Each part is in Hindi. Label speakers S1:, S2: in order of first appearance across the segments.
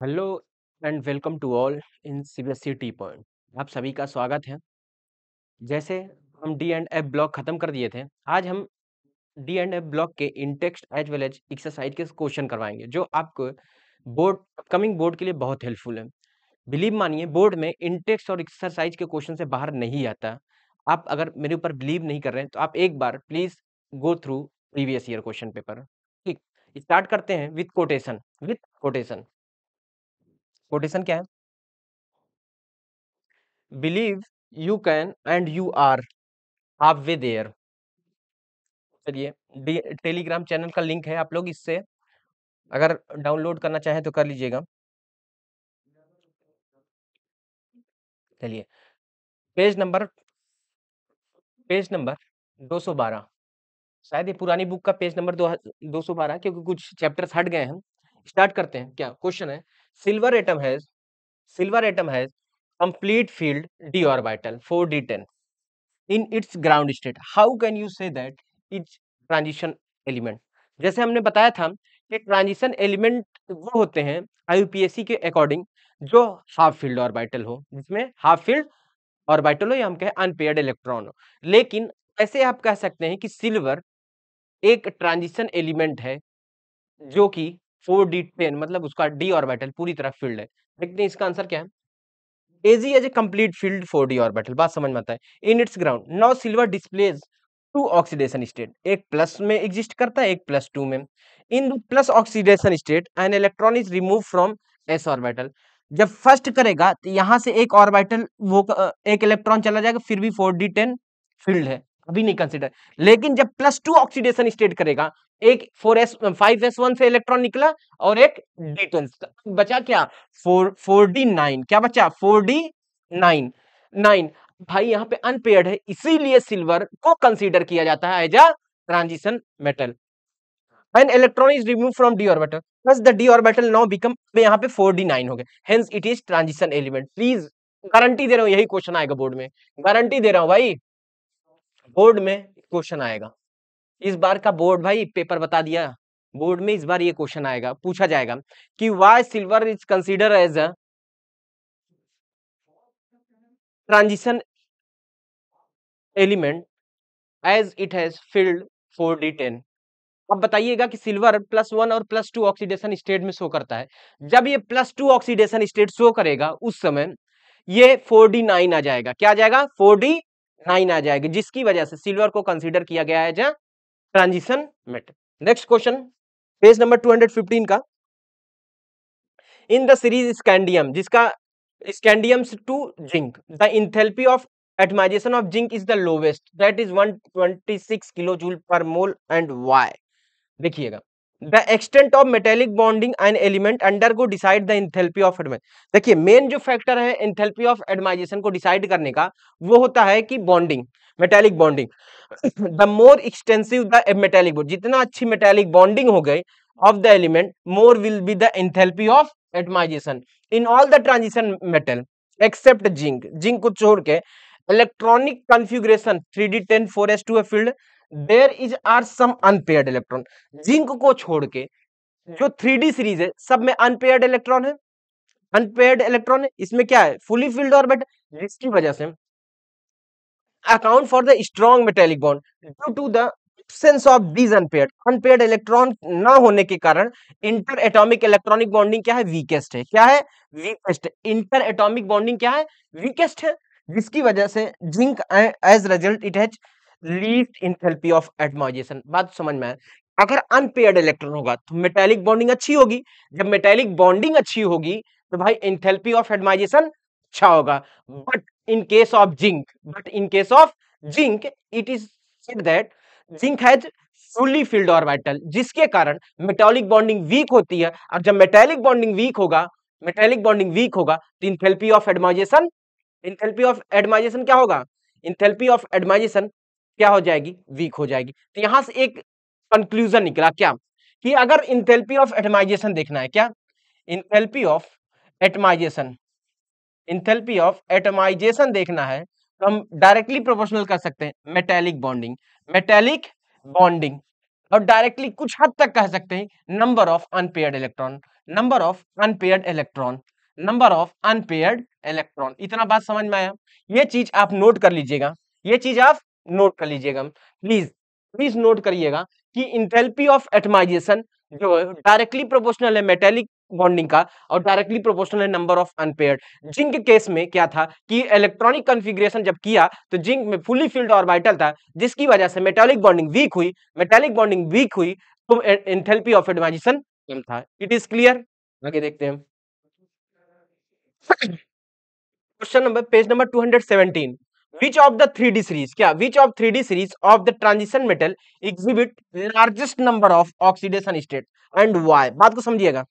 S1: Hello and welcome to all in CBSE T point. आप सभी का स्वागत है। जैसे हम डी एंड एफ ब्लॉक खत्म कर दिए थे, आज हम डी एंड एफ ब्लॉक के in text as well as exercise के क्वेश्चन करवाएंगे, जो आपको बोर्ड अपकमिंग बोर्ड के लिए बहुत हेल्पफुल है। बिलीव मानिए, बोर्ड में इन टेक्स्ट और एक्सरसाइज के क्वेश्चन से बाहर नहीं आता। आप अगर मेरे ऊपर बिलीव नहीं कर रहे हैं तो आप एक बार please go through previous year question paper. ठीक, स्टार्ट करते हैं विथ कोटेशन। कोटेशन क्या है? Believe you can and you are halfway there. चलिए, टेलीग्राम चैनल का लिंक है, आप लोग इससे अगर डाउनलोड करना चाहें तो कर लीजिएगा। चलिए, पेज नंबर पेज नंबर 212। शायद ये पुरानी बुक का पेज नंबर 212, क्योंकि कुछ चैप्टर्स हट गए हैं। स्टार्ट करते हैं। क्या क्वेश्चन है? Silver atom has silver atom has complete field d orbital 4d10 in its ground state. How can you say that it's transition element? जैसे हमने बताया था कि ट्रांजिशन एलिमेंट वो होते हैं आईयूपीएसी के अकॉर्डिंग जो हाफ फील्ड ऑर्बिटल हो, जिसमें हाफ फील्ड ऑर्बिटल हो या हम कहें अनपेयर्ड इलेक्ट्रॉन हो। लेकिन ऐसे आप कह सकते हैं कि सिल्वर एक ट्रांजिशन एलिमेंट है जो कि 4d10, मतलब उसका डी ऑर्बिटल पूरी तरह फील्ड है। देखते हैं इसका आंसर क्या है। AZ as a complete field 4d orbital। बात समझ में आता है। In its ground now silver displays two oxidation state, एक प्लस में एग्जिस्ट करता है, एक प्लस टू में। In plus oxidation state an electron is remove from s orbital. जब फर्स्ट करेगा तो यहां से एक ऑर्बिटल एक इलेक्ट्रॉन चला जाएगा, फिर भी 4d10 फील्ड है, अभी नहीं कंसिडर। लेकिन जब प्लस टू ऑक्सीडेशन स्टेट करेगा, एक 5s1 से इलेक्ट्रॉन निकला और एक d10 बचा, क्या 4d9, क्या बचा 4d9 9। भाई यहाँ पे अनपेयर्ड है, इसीलिए सिल्वर को कंसीडर किया जाता है as a transition metal. When electron is removed from d orbital, thus the d orbital now become, यहाँ पे 4d9 हो गए, hence it is transition element। Please guarantee दे रहा हूँ यही क्वेश्चन आएगा बोर्ड में, गारंटी दे रहा हूँ भाई, बोर्ड में क्वेश्चन आएगा। इस बार का बोर्ड भाई पेपर बता दिया, बोर्ड में इस बार ये क्वेश्चन आएगा, पूछा जाएगा कि why silver is consider as a transition element as it has filled 4d10। अब बताइएगा कि सिल्वर +1 और +2 ऑक्सीडेशन स्टेट में शो करता है। जब ये +2 ऑक्सीडेशन स्टेट शो करेगा उस समय ये 4d9 आ जाएगा। क्या आ जाएगा? 4d9 आ जाएगा, जिसकी वजह से सिल्वर को कंसीडर किया गया है as transition metal. Next question, page number 215 का। इन द सीरीज स्कैंडियम, जिसका scandium to zinc, the enthalpy of atomisation of zinc is the lowest, that is 126 kilo joule per mole and why. देखिएगा, the extent of metallic bonding an element undergo decide the enthalpy of atomisation. देखिए, मेन जो फैक्टर है इंथैल्पी ऑफ एडमाइजेशन को डिसाइड करने का, वो होता है कि bonding, metallic bonding. The more extensive the metallic bond, जितना अच्छी मेटेलिक बॉन्डिंग हो गई of the element, more will be the enthalpy of atomization in all the transition metal except zinc. Zinc को छोड़ के electronic configuration 3d10 4s2 filled, there is are some unpaired electron. Zinc को छोड़ के जो 3d सीरीज है, सब में अनपेयर्ड इलेक्ट्रॉन है, अनपेयर्ड इलेक्ट्रॉन है। इसमें क्या है? फुली फील्ड ऑर्बिटल, जिसकी वजह से account for the strong metallic bond due to the absence of these unpaired electron ना होने के कारण इंटर एटॉमिक इलेक्ट्रॉनिक बॉन्डिंग क्या है? वीकेस्ट है। क्या है? वीकेस्ट। इंटर एटॉमिक बॉन्डिंग क्या है? वीकेस्ट है, जिसकी वजह से zinc as result it has least enthalpy of atomization. बात समझ में आए? अगर अनपेयर्ड इलेक्ट्रॉन होगा तो मेटेलिक बॉन्डिंग अच्छी होगी, जब मेटेलिक बॉन्डिंग अच्छी होगी तो भाई इंथैल्पी ऑफ एटमाइजेशन अच्छा होगा। But in case of zinc it is said that zinc has fully filled orbital, जिसके कारण मेटालिक बॉन्डिंग वीक होती है। और जब मेटालिक बॉन्डिंग वीक होगा तो इंथैल्पी ऑफ एडमाइजेशन क्या होगा? इंथैल्पी ऑफ एडमाइजेशन क्या हो जाएगी? वीक हो जाएगी। तो यहां से एक कंक्लूजन निकला, क्या कि अगर इंथैल्पी ऑफ एटमाइजेशन देखना है, क्या इंथैल्पी ऑफ एटमाइजेशन देखना है, तो हम डायरेक्टली प्रोपोर्शनल कर सकते हैं मेटेलिक बॉन्डिंग और डायरेक्टली कुछ हद तक कह सकते हैं number of unpaired electron. Number of unpaired electron, number of unpaired electron. इतना बात समझ में आया? ये चीज आप नोट कर लीजिएगा, ये चीज आप नोट कर लीजिएगा, प्लीज प्लीज नोट करिएगा कि इंथैल्पी ऑफ एटमाइजेशन जो डायरेक्टली प्रोपोर्शनल है मेटेलिक बॉन्डिंग का और डायरेक्टली प्रोपोर्शनल है नंबर ऑफ अनपेयर्ड। जिंक के केस में क्या था कि इलेक्ट्रॉनिक कॉन्फ़िगरेशन जब किया तो जिंक में फुली फिल्ड ऑर्बिटल था, जिसकी वजह से मेटेलिक बॉन्डिंग वीक हुई, मेटेलिक बॉन्डिंग वीक हुई तो एंथैल्पी ऑफ एटमाइजेशन कम था। It is clear? आगे देखते हैं question number, page number 217। Which of the 3D series, क्या which of 3D series of the transition metal exhibit largest number of oxidation state and why? बात को समझिएगा,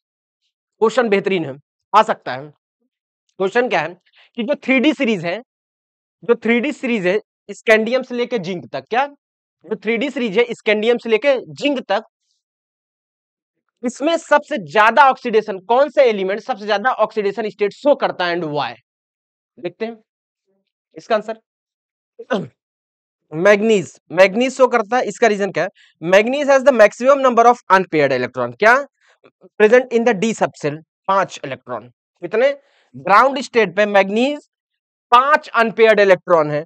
S1: क्वेश्चन बेहतरीन है, आ सकता है। क्वेश्चन क्या है कि जो 3D सीरीज है, जो 3D सीरीज है स्कैंडियम से लेके जिंक तक, क्या जो 3D सीरीज है स्कैंडियम से लेके जिंक तक, इसमें सबसे ज्यादा ऑक्सीडेशन कौन सा एलिमेंट सबसे ज्यादा ऑक्सीडेशन स्टेट शो करता है एंड व्हाई? देखते हैं इसका आंसर। मैग्नीज, मैग्नीज शो करता है, इसका रीजन क्या है? Manganese has the maximum number of unpaired electron, क्या present in the D subshell, 5 electron. कितने? ग्राउंड स्टेट पे मैग्नीज 5 अनपेयर्ड इलेक्ट्रॉन है।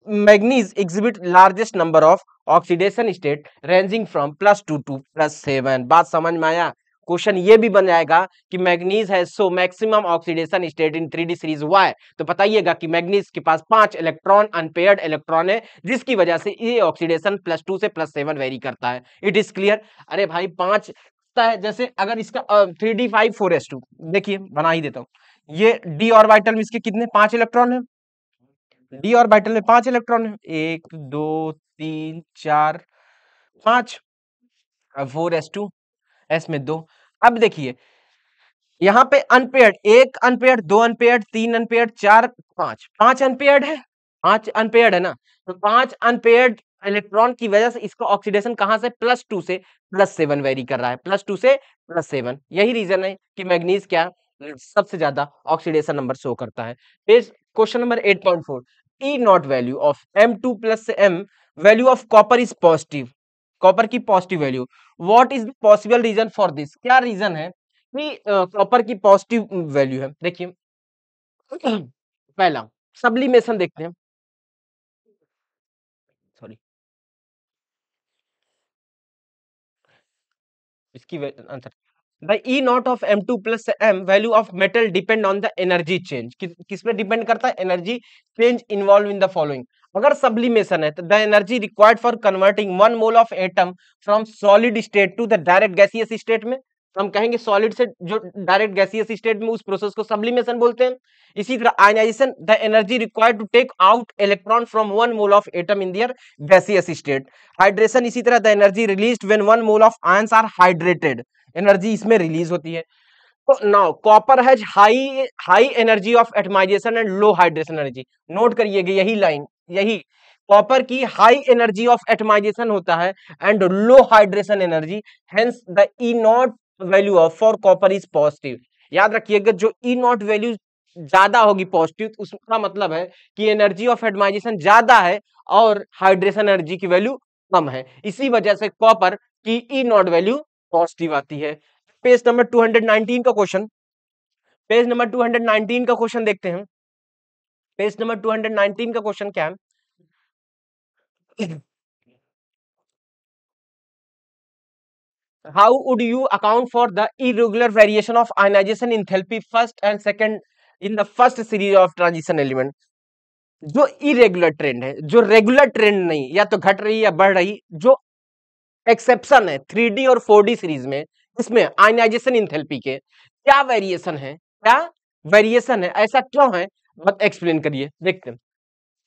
S1: Manganese exhibit largest number of oxidation state ranging from +2 to +7। बात समझ में आया? क्वेश्चन ये भी बन जाएगा कि मैग्नीज है shows maximum oxidation state in 3D series why, तो बताइएगा कि मैग्नीज के पास 5 इलेक्ट्रॉन अनपेयर्ड इलेक्ट्रॉन है, जिसकी वजह से ये ऑक्सीडेशन +2 से +7 वेरी करता है। It is clear? अरे भाई 5 है, जैसे अगर इसका 3D5 4s2 देखिए, बना ही देता हूं। ये डी ऑर्बिटल में इसके कितने 5 इलेक्ट्रॉन है, डी ऑर्बिटल में 5 इलेक्ट्रॉन है, 1 2 3 4 5, 4s2 एस में 2। अब देखिए यहाँ पे unpaired, 1 unpaired, 2 unpaired, 3 unpaired, 4 5, 5 unpaired है, 5 अनपेयर्ड है ना, तो 5 अनपेयर्ड इलेक्ट्रॉन की वजह से इसका ऑक्सीडेशन कहां से +2 से +7 वेरी कर रहा है, +2 से +7। यही रीजन है कि मैग्नीज क्या सबसे ज्यादा ऑक्सीडेशन नंबर शो करता है। Page question number 8.4, E not value of M2 + M value of copper is positive, copper की positive value, what is the possible reason for this? क्या रीजन है कि कॉपर की पॉजिटिव वैल्यू है? देखिए पहला सब्लिमेशन देखते हैं, सॉरी इसकी answer, the E not of M2 + M value of metal depend on the energy change. किस पे डिपेंड करता है? Energy change involve in the following. अगर सब्लिमेशन है तो the energy required for converting 1 mole of atom from solid state to the direct gaseous state में, हम कहेंगे सॉलिड से जो डायरेक्ट गैसियस स्टेट में, उस प्रोसेस को सब्लिमेशन बोलते हैं। इसी तरह ionization, the energy required to take out electron from 1 mole of atom in their gaseous state. Hydration, इसी तरह the energy released when 1 mole of ions are hydrated, energy इसमें रिलीज होती है। तो now copper has high high energy of atomization and low hydration energy. Note करिएगा यही लाइन, यही कॉपर की हाई एनर्जी ऑफ एटमाइजेशन होता है and low hydration energy, hence the E not value of for copper is positive. याद रखिएगा जो ई नॉट वैल्यू ज्यादा होगी पॉजिटिव, उसका मतलब है कि एनर्जी ऑफ एटमाइजेशन ज्यादा है और हाइड्रेशन एनर्जी की वैल्यू कम है, इसी वजह से कॉपर की ई नॉट वैल्यू पॉजिटिव आती है। पेज नंबर 219 का क्वेश्चन, पेज नंबर 219 का क्वेश्चन देखते हैं। पेज नंबर 219 का क्वेश्चन क्या है? How would you account for the irregular variation of ionization enthalpy first and second in the first series of transition element? जो इरेगुलर ट्रेंड है, जो रेगुलर ट्रेंड नहीं, या तो घट रही या बढ़ रही, जो एक्सेप्शन है 3D और 4D सीरीज में, इसमें आयनाइजेशन इंथैल्पी के क्या वेरिएशन है, क्या वेरिएशन है, ऐसा क्यों है, मत एक्सप्लेन करिए, देखते हैं।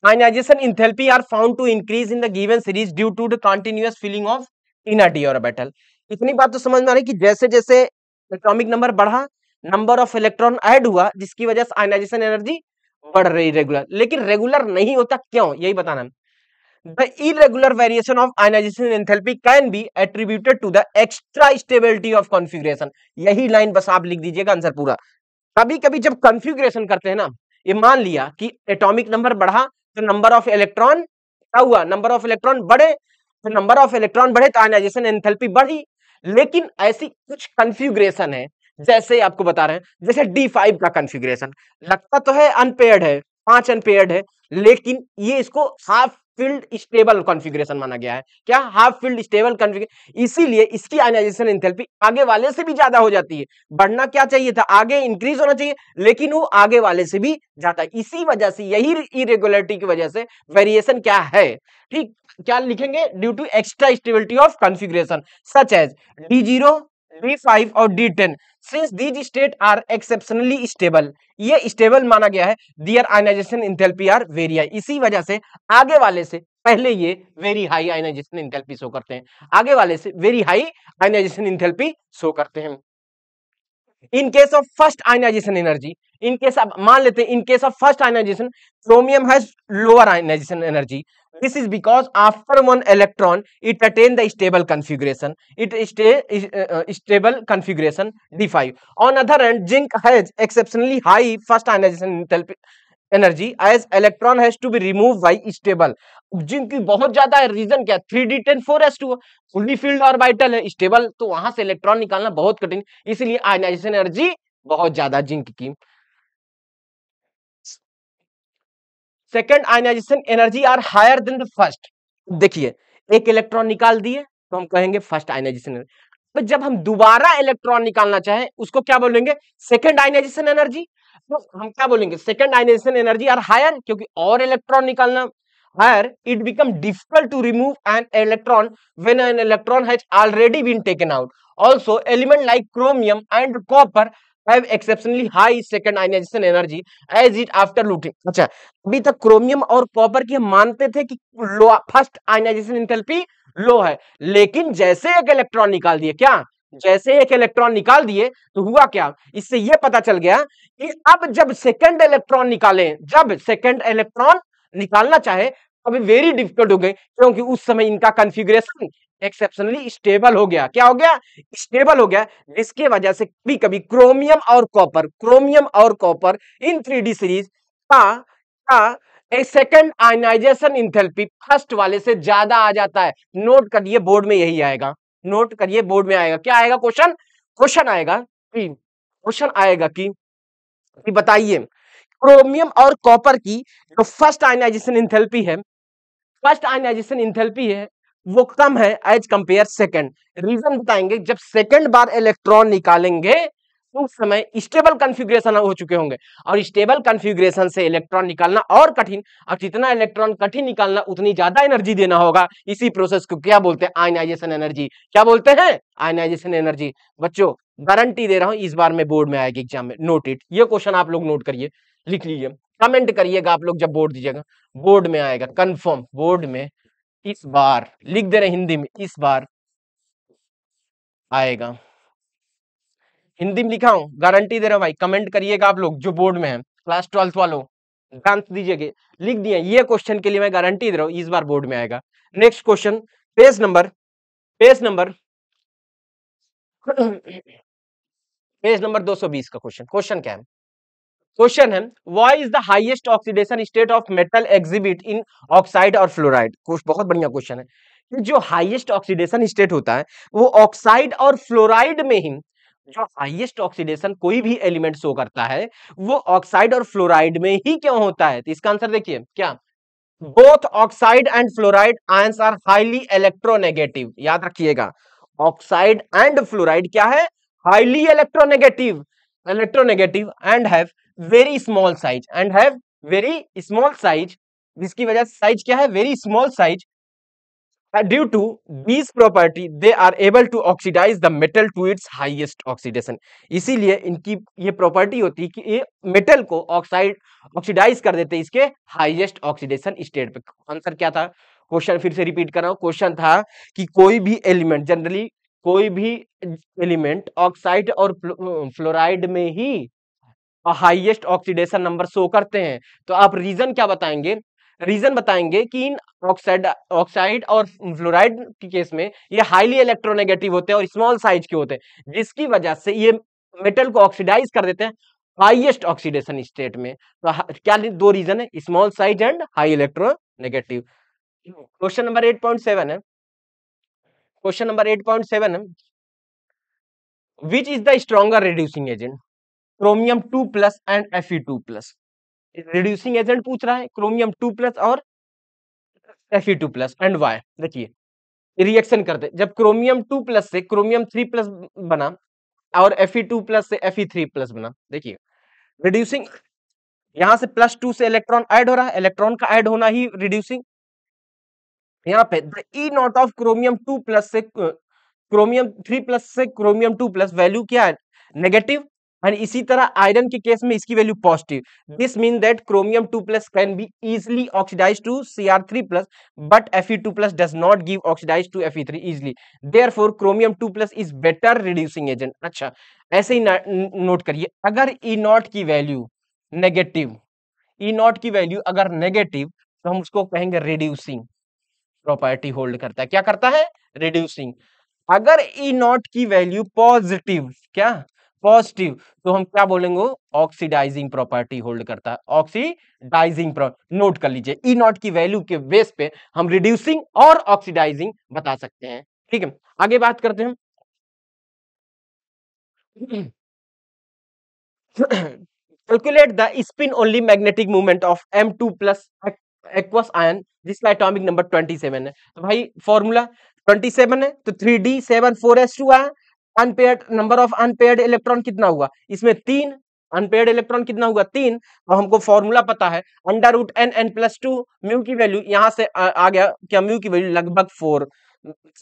S1: Ionization enthalpy are found to increase in the given series due to the continuous filling of inner d orbital. इतनी बात तो समझ में आ रही कि जैसे जैसे एटॉमिक नंबर बढ़ा, नंबर ऑफ इलेक्ट्रॉन ऐड हुआ, जिसकी वजह से आयनाइजेशन एनर्जी बढ़ रही रेगुलर, लेकिन रेगुलर नहीं होता क्यों, यही बताना है। The irregular variation of ionization enthalpy can be attributed to the extra stability of configuration। यही लाइन बस आप लिख दीजिएगा, आंसर पूरा। कभी कभी जब कॉन्फ़िगरेशन करते हैं ना, ये मान लिया कि एटॉमिक नंबर बढ़ा तो नंबर ऑफ इलेक्ट्रॉन क्या हुआ, नंबर ऑफ इलेक्ट्रॉन बढ़े, तो नंबर ऑफ इलेक्ट्रॉन बढ़े तो आयनाइजेशन एंथैल्पी बढ़ी। लेकिन ऐसी कुछ कॉन्फ़िगरेशन है जैसे आपको बता रहे हैं, जैसे D5 का कॉन्फ़िगरेशन लगता तो है अनपेयर्ड है, 5 अनपेयर्ड है, लेकिन ये इसको हाफ फील्ड स्टेबल कॉन्फ़िगरेशन माना गया है। क्या? हाफ फील्ड स्टेबल कॉन्फ़िगरेशन, इसीलिए इसकी आयनाइजेशन एंथैल्पी आगे वाले से भी ज्यादा हो जाती है। बढ़ना क्या चाहिए था? आगे इंक्रीज होना चाहिए, लेकिन वो आगे वाले से भी ज्यादा। इसी वजह से, यही इरेगुलरिटी की वजह से वेरिएशन क्या है, ठीक? क्या लिखेंगे? Due to extra stability of configuration such as D0, D5 और D10, since these state are exceptionally stable, ये स्टेबल माना गया है, their ionisation enthalpy are very high. इसी वजह से आगे वाले से पहले ये very high ionisation enthalpy show करते हैं, आगे वाले से very high ionisation enthalpy show करते हैं। In case of first ionisation energy, in case आप मान लेते हैं, in case of first ionization chromium has lower ionization energy. This is because after one electron it attain the stable configuration, it stable configuration D5. On other hand, zinc has exceptionally high first ionization enthalpy energy as electron has to be removed by stable. Zinc की बहुत ज्यादा है, रीजन क्या? 3D10 4s2 fully filled orbital है, स्टेबल, तो वहां से इलेक्ट्रॉन निकालना बहुत कठिन, इसलिए आयनाइजेशन एनर्जी बहुत ज्यादा जिंक की। Second ionization energy are higher than the first. देखिए, एक इलेक्ट्रॉन निकाल दिए तो हम कहेंगे फर्स्ट आयनाइजेशन एनर्जी, तो जब हम दोबारा इलेक्ट्रॉन निकालना चाहें उसको क्या बोलेंगे? Second ionization energy. तो हम क्या बोलेंगे? Second ionization energy are higher, क्योंकि और इलेक्ट्रॉन निकालना higher, it become difficult to remove an electron when an electron has already been taken out. Also element like chromium and copper have exceptionally high second ionization energy as it after looting। अच्छा, अभी तक क्रोमियम और कॉपर की हम मानते थे कि लो, फर्स्ट आयनाइजेशन एंथैल्पी लो है, लेकिन जैसे एक इलेक्ट्रॉन निकाल दिए, क्या? जैसे एक इलेक्ट्रॉन निकाल दिए तो हुआ क्या? इससे यह पता चल गया कि अब जब सेकंड इलेक्ट्रॉन निकालें, जब सेकंड इलेक्ट्रॉन निकालना चाहे अभी वेरी डिफिकल्ट हो गए, क्योंकि उस समय इनका कॉन्फ़िगरेशन एक्सेप्शनली स्टेबल हो गया। क्या हो गया? स्टेबल हो गया, जिसकी वजह से कभी कभी क्रोमियम और कॉपर इन 3D सीरीज का एक सेकंड आयनाइजेशन एंथैल्पी फर्स्ट वाले से ज्यादा आ जाता है। नोट करिए, बोर्ड में यही आएगा, नोट करिए, बोर्ड में आएगा। क्या आएगा? क्वेश्चन आएगा कि बताइए क्रोमियम और कॉपर की जो फर्स्ट आयनाइजेशन एंथैल्पी है, वो कम है एज कंपेयर सेकंड। रीजन बताएंगे, जब सेकंड बार इलेक्ट्रॉन निकालेंगे तो उस समय स्टेबल कॉन्फ़िगरेशन हो चुके होंगे, और स्टेबल कॉन्फ़िगरेशन से इलेक्ट्रॉन निकालना और कठिन, और जितना इलेक्ट्रॉन कठिन निकालना उतनी ज्यादा एनर्जी देना होगा। इसी प्रोसेस को क्या बोलते हैं? Ionization energy. क्या बोलते हैं? Ionization energy. बच्चों, गारंटी दे रहा हूं इस बार में बोर्ड में आएगी एग्जाम में, नोट इट, ये क्वेश्चन आप लोग नोट करिए, लिख लीजिए, कमेंट करिएगा आप लोग जब बोर्ड दीजिएगा, बोर्ड में आएगा कंफर्म, बोर्ड में इस बार लिख दे रहे हिंदी में, इस बार आएगा। हिंदी में लिखा हूं, गारंटी दे रहा हूं भाई, कमेंट करिएगा आप लोग जो बोर्ड में है, क्लास 12th वालों ध्यान दीजिएगा, लिख दिए ये क्वेश्चन के लिए मैं गारंटी दे रहा हूं इस बार बोर्ड में आएगा। Next question, page number page number 220 का क्वेश्चन क्या है? क्वेश्चन है, why is the highest oxidation state of metal exhibit in oxide और फ्लोराइड। बहुत बढ़िया क्वेश्चन है। जो हाईएस्ट ऑक्सीडेशन स्टेट होता है वो ऑक्साइड और फ्लोराइड में ही, जो हाईएस्ट ऑक्सीडेशन कोई भी एलिमेंट शो करता है वो ऑक्साइड और फ्लोराइड में ही क्यों होता है? तो इसका आंसर देखिए, क्या? Both oxide and fluoride ions are highly electronegative. याद रखिएगा, ऑक्साइड एंड फ्लोराइड क्या है? Highly electronegative and have very small size, जिसकी वजह से साइज क्या है? Very small size. Due to these property they are able to oxidize the metal to its highest oxidation। इसीलिए इनकी ये प्रॉपर्टी होती है कि ये मेटल को ऑक्सीडाइज कर देते हैं इसके हाईएस्ट ऑक्सीडेशन स्टेट पे। आंसर क्या था? क्वेश्चन फिर से रिपीट कर रहा हूं, क्वेश्चन था कि कोई भी एलिमेंट, जनरली कोई भी एलिमेंट ऑक्साइड और फ्लोराइड में ही हाईएस्ट ऑक्सीडेशन नंबर शो करते हैं, तो आप रीजन क्या बताएंगे? रीजन बताएंगे कि इन ऑक्साइड और फ्लोराइड के केस में ये हाईली इलेक्ट्रोनेगेटिव होते हैं और स्मॉल साइज के होते हैं, जिसकी वजह से ये मेटल को ऑक्सीडाइज कर देते हैं हाईएस्ट ऑक्सीडेशन स्टेट में। तो क्या दो रीजन है? Small size and high electronegative. Question number 8.7 है, क्वेश्चन नंबर 8.7 है, which is the stronger reducing agent, chromium 2 plus and Fe2 plus. Reducing agent पूछ रहा है, क्रोमियम 2 प्लस और Fe2 प्लस एंड वाई। देखिए रिएक्शन करते, जब क्रोमियम 2 प्लस से क्रोमियम 3 प्लस बना और Fe2 प्लस से Fe3 प्लस बना। देखिए रिड्यूसिंग, यहां से +2 से इलेक्ट्रॉन ऐड हो रहा है, इलेक्ट्रॉन का ऐड होना ही रिड्यूसिंग। यहाँ पे the E not of chromium 2 plus से क्रोमियम 3 प्लस से क्रोमियम 2 प्लस वैल्यू क्या है, नेगेटिव। एंड इसी तरह आयरन के केस में इसकी value positive. This mean that chromium 2 plus can be easily oxidize to Cr3 plus, but Fe2 plus does not give oxidize to Fe3 easily, therefore chromium 2 plus is better reducing agent. अच्छा ऐसे ही नोट करिए, अगर ई नॉट की वैल्यू नेगेटिव, ई नॉट की वैल्यू अगर नेगेटिव, तो हम उसको कहेंगे रिड्यूसिंग प्रॉपर्टी होल्ड करता है। क्या करता है, रिड्यूसिंग। अगर ई नॉट की वैल्यू पॉजिटिव, क्या पॉजिटिव, तो हम क्या बोलेंगे, ऑक्सीडाइजिंग प्रॉपर्टी होल्ड करता है, ऑक्सीडाइजिंग। नोट कर लीजिए, ई नॉट की वैल्यू के बेस पे हम रिड्यूसिंग और ऑक्सीडाइजिंग बता सकते हैं। ठीक है, आगे बात करते हैं। Calculate the spin only magnetic moment of M2 plus aqueous ion जिसका एटॉमिक नंबर 27 है। तो भाई फॉर्मूला 27 है, तो 3d7 4s2 आया। Unpaired number of unpaired electron कितना हुआ, इसमें 3। अनपेयर्ड इलेक्ट्रॉन कितना हुआ, 3। और हमको फॉर्मूला पता है √n n+2, म्यू की वैल्यू यहां से आ गया क्या, म्यू की वैल्यू लगभग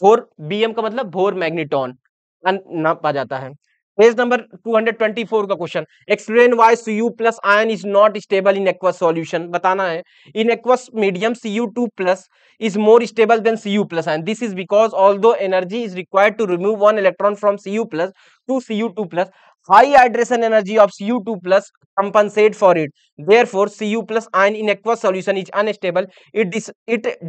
S1: 4 bm का मतलब बोर मैग्नेटॉन नापा जाता है। पेज नंबर 224 का question, explain why Cu plus ion is not stable in aqueous solution. बताना है, in aqueous medium Cu2 plus is more stable than Cu plus ion. This is because although energy is required to remove one electron from Cu plus to Cu2 plus, high hydration energy of Cu2 plus compensate for it. Therefore, Cu plus ion in aqueous solution is unstable. It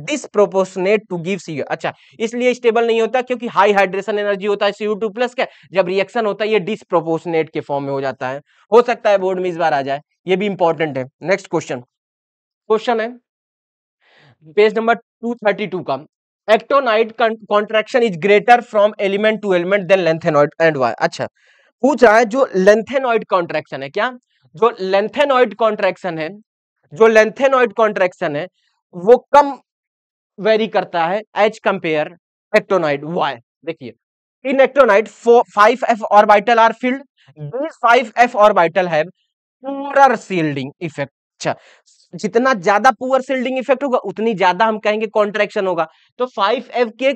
S1: disproportionate to give Cu. अच्छा, इसलिए स्टेबल नहीं होता क्योंकि हाई हाइड्रेशन एनर्जी होता है Cu2 प्लस का, जब रिएक्शन होता है ये डिसप्रोपोर्शनेट के फॉर्म में हो जाता है। हो सकता है बोर्ड में इस बार आ जाए, ये भी इंपॉर्टेंट है। नेक्स्ट क्वेश्चन, क्वेश्चन है पेज नंबर 232 का, actinoid contraction is greater from element to element than lanthanoid and why. अच्छा पूछ रहा है जो लेंथेनॉइड कॉन्ट्रैक्शन है, क्या जो लेंथेनॉइड कॉन्ट्रैक्शन है, जो लेंथेनॉइड कॉन्ट्रैक्शन है वो कम वेरी करता है एज कंपेयर एक्टोनाइड, वाई। देखिए in actinoid 5f orbital are filled, these 5f orbital have poor shielding effect. अच्छा जितना ज्यादा पुअर शील्डिंग इफेक्ट होगा उतनी ज्यादा हम कहेंगे कॉन्ट्रैक्शन होगा, तो 5f के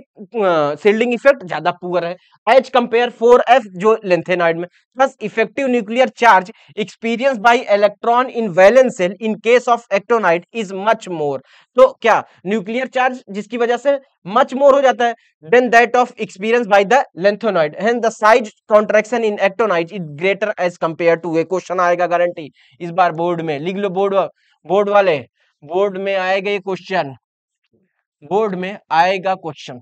S1: शील्डिंग इफेक्ट ज्यादा पुअर है एज कंपेयर 4f जो लेंथेनॉइड में। Plus effective nuclear charge experience by electron in valence shell in case of actinoid is much more. तो क्या न्यूक्लियर चार्ज जिसकी वजह से मच मोर हो जाता है than that of experience by the lanthanoid, hence the size contraction in actinoid is greater as compare to. A question आएगा गारंटी इस बार बोर्ड में, लिख लो बोर्ड वाले, बोर्ड में आएगा ये क्वेश्चन, बोर्ड में आएगा क्वेश्चन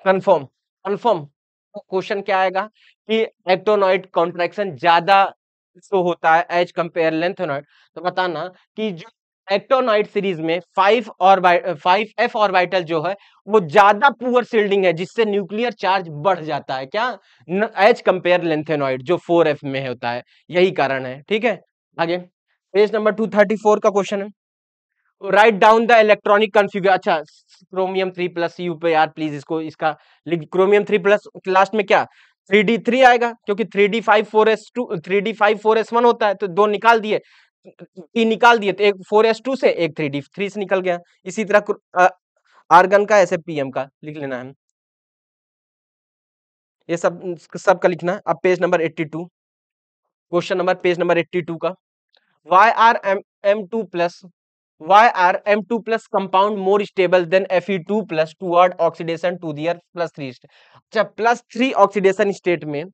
S1: कंफर्म, कंफर्म। क्वेश्चन क्या आएगा कि एक्टोनॉइड कॉन्ट्रैक्शन ज्यादा शो होता है एज कंपेयर लेंथेनॉइड। तो बताना कि जो एक्टोनॉइड सीरीज में 5f ऑर्बिटल जो है वो ज्यादा पुअर शील्डिंग है जिससे न्यूक्लियर चार्ज बढ़ जाता है, क्या एज कंपेयर लेंथेनॉइड जो 4f में होता है, यही कारण है। ठीक है, आगे पेज नंबर 234 का क्वेश्चन है, write down the electronic configure. अच्छा क्रोमियम 3 प्लस यू पे यार प्लीज इसको, इसका क्रोमियम 3 प्लस लास्ट में क्या 3d3 आएगा क्योंकि 3d5 4s2 3d5 4s1 होता है, तो दो निकाल दिए, तीन निकाल दिए, तो एक 4s2 से एक 3d3 से निकल गया। इसी तरह आर्गन का ऐसे पीएम का लिख लेना है, ये सब का लिखना है। अब page number 82, question number page number 82 का, why are M2 plus why are M2 plus compound more stable than Fe2 plus toward oxidation to their +3 state। अच्छा +3 ऑक्सीडेशन स्टेट में,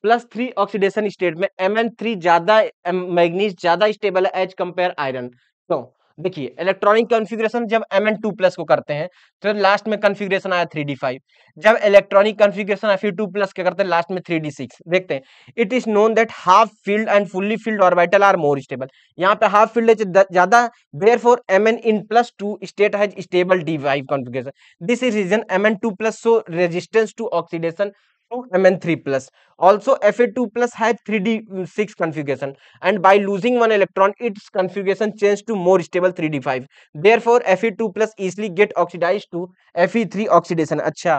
S1: +3 ऑक्सीडेशन स्टेट में Mn3 ज्यादा मैग्नीज ज्यादा स्टेबल है एज कंपेयर आयरन। तो देखिए इलेक्ट्रॉनिक कॉन्फ़िगरेशन जब Mn2+ को करते हैं तो लास्ट में कॉन्फ़िगरेशन आया 3d5, जब इलेक्ट्रॉनिक कॉन्फ़िगरेशन Fe2+ के करते हैं लास्ट में 3d6। देखते हैं, it is known that half filled and fully filled orbital are more stable. यहाँ पे हाफ फील्ड है ज्यादा, therefore Mn+2 state has stable d5 configuration. This is reason Mn2+ show resistance to oxidation to Mn3+. Also, Fa2+ has 3d6 configuration, and by losing one electron, its configuration changes to more stable 3d5. Therefore, Fe2+ easily get oxidized to Fe3 oxidation. अच्छा,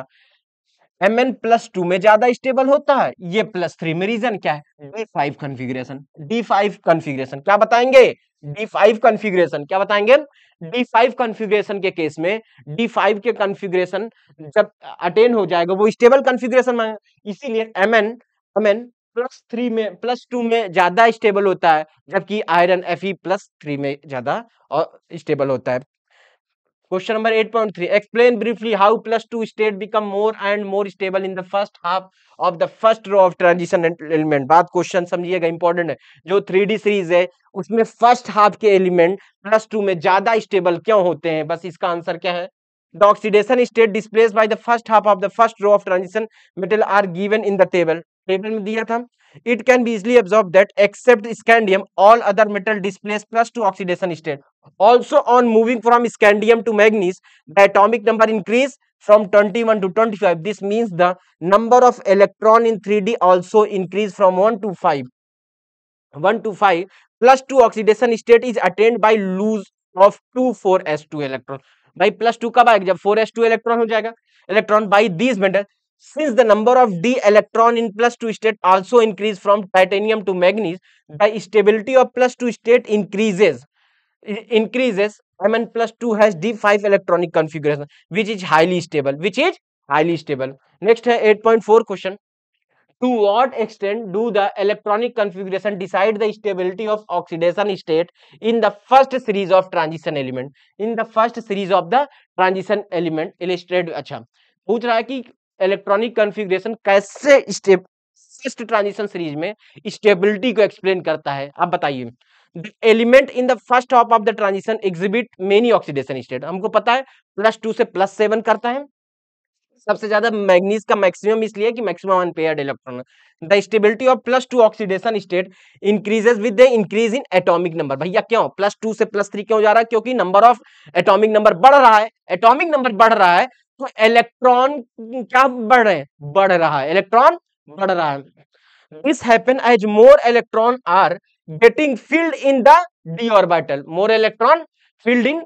S1: Mn+2 में ज्यादा स्टेबल होता है, ये +3 में रीजन क्या है? D5 configuration. D5 कॉन्फ़िगरेशन क्या बताएंगे? D5 कॉन्फ़िगरेशन क्या बताएंगे? D5 कॉन्फ़िगरेशन के केस में D5 के कॉन्फ़िगरेशन जब अटेन हो जाएगा वो स्टेबल कॉन्फ़िगरेशन मांगे, इसीलिए Mn +3 में +2 में ज्यादा स्टेबल होता है, जबकि आयरन Fe+3 में ज्यादा और स्टेबल होता है। Question number 8.3. Explain briefly how +2 state become more and more stable in the first half of the first row of transition element. बात क्वेश्चन समझिएगा, इंपॉर्टेंट है। जो 3D सीरीज है उसमें फर्स्ट हाफ के एलिमेंट +2 में ज्यादा स्टेबल क्यों होते हैं? बस इसका आंसर क्या है? The oxidation state displaced by the first half of the first row of transition metal are given in the table. Table में दिया था। It can be easily observed that except scandium, all other metal displace +2 oxidation state. Also, on moving from scandium to manganese, the atomic number increase from 21 to 25. This means the number of electron in 3D also increase from 1 to 5. 1 to 5 +2 oxidation state is attained by lose of 2 4s2 electron. भाई +2 कब आएगा? जब 4s2 इलेक्ट्रॉन हो जाएगा। Electron by these metal, since the number of d electron in +2 state also increase from titanium to manganese, the stability of +2 state increases. Mn+2 has d5 electronic configuration which is highly stable, next है 8.4 question. To what extent do the electronic configuration decide the stability of oxidation state in the first series of transition element? In the first series of the transition element illustrated. अच्छा, पूछ रहा है कि इलेक्ट्रॉनिक कॉन्फ़िगरेशन कैसे फर्स्ट ट्रांजिशन सीरीज में स्टेबिलिटी को एक्सप्लेन करता है। आप बताइए। The element in the first half of the transition exhibit many oxidation state. हमको पता है +2 से +7 करता है। सबसे ज्यादा मैग्नीज का मैक्सिमम इसलिए कि maximum unpaired electron. The stability of +2 oxidation state increases with the increase in atomic number. भैया क्यों +2 से +3 क्यों जा रहा है? क्योंकि नंबर ऑफ एटॉमिक नंबर बढ़ रहा है। एटॉमिक नंबर बढ़ रहा है तो इलेक्ट्रॉन क्या बढ़ रहे हैं? बढ़ रहा है, इलेक्ट्रॉन बढ़ रहा है। This happen as more electron are getting filled in the d orbital. More electron filled in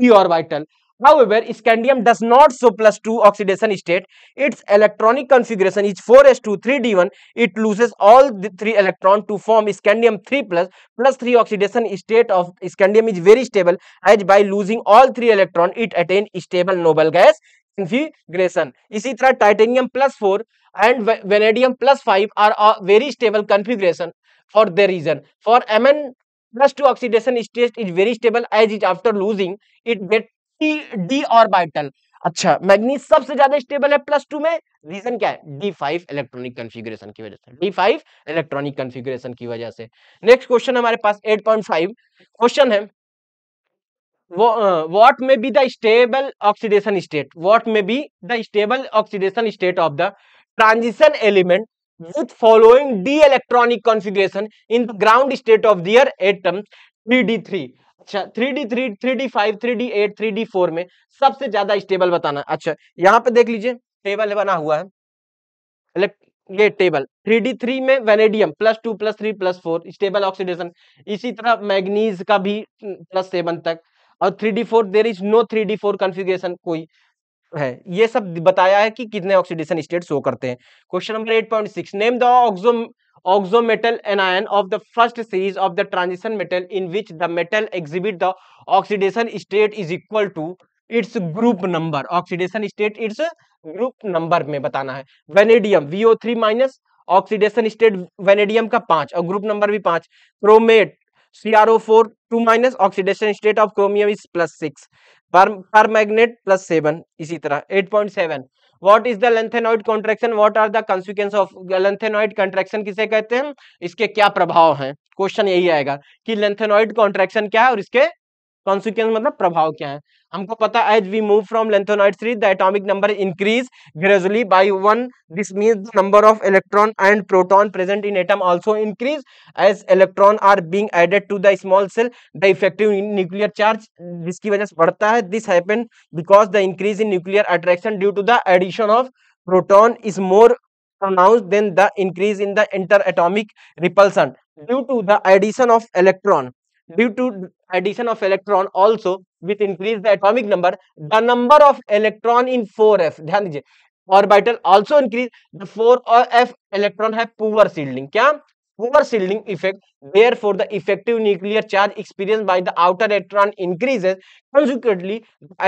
S1: d orbital. However, scandium does not show +2 oxidation state. Its electronic configuration is 4s2 3d1. It loses all the 3 electron to form scandium 3+. +3 oxidation state of scandium is very stable, as by losing all 3 electron it attains stable noble gas configuration. इसी तरह titanium +4 and vanadium +5 are a very stable configuration for their reason. For Mn+2 oxidation state is very stable, as it after losing it get d orbital. अच्छा, मैग्नीज सबसे ज्यादा स्टेबल है +2 में, रीजन क्या है? d5 इलेक्ट्रॉनिक कॉन्फ़िगरेशन की वजह से, d5 इलेक्ट्रॉनिक कॉन्फ़िगरेशन की वजह से। नेक्स्ट क्वेश्चन हमारे पास 8.5 क्वेश्चन है, what may be the stable oxidation state? What may be the stable oxidation state of the transition element with following d electronic configuration in the ground state of their atoms 3d3? अच्छा, 3d3 3d5 3d8 3d4 में सबसे ज्यादा स्टेबल बताना। अच्छा, यहाँ पे देख लीजिए टेबल बना हुआ है, ये टेबल 3d3 में वेनेडियम +2 +3 +4 स्टेबल ऑक्सीडेशन, इसी तरह मैग्नीज का भी +7 तक, और 3d4 there is no 3d4 configuration कोई है। ये सब बताया है कि कितने ऑक्सीडेशन स्टेट शो करते हैं। Question number 8.6, name the oxometal anion of the first series of the transition metal in which the metal exhibit the oxidation state is equal to its group number. Oxidation state its group number में बताना है। Vanadium VO3- oxidation state vanadium का 5 और ग्रुप नंबर भी 5। Chromate CrO4 2- oxidation state of chromium is +6। Permanganate +7। इसी तरह 8.7, what is the lanthanoid contraction? What are the consequence of lanthanoid contraction? किसे कहते हैं? इसके क्या प्रभाव हैं? क्वेश्चन यही आएगा कि लेंथेनॉइड कॉन्ट्रैक्शन क्या है और इसके कॉन्सिक्वेंस मतलब प्रभाव क्या है, हमको पता है as we move from lanthanoid series the atomic number increase gradually by 1, this means the number of electron and proton present in atom also increase as electron are being added to the small shell, the effective nuclear charge जिसकी वजह से बढ़ता है, this happen because the increase in nuclear attraction due to the addition of proton is more pronounced than the increase in the interatomic repulsion due to the addition of electron. Due to addition of electron also with increase the atomic number, the number of electron in 4f, ध्यान दीजिए, orbital also increase, the 4f electron have poor shielding, क्या poor shielding effect, therefore the effective nuclear charge experienced by the outer electron increases, consequently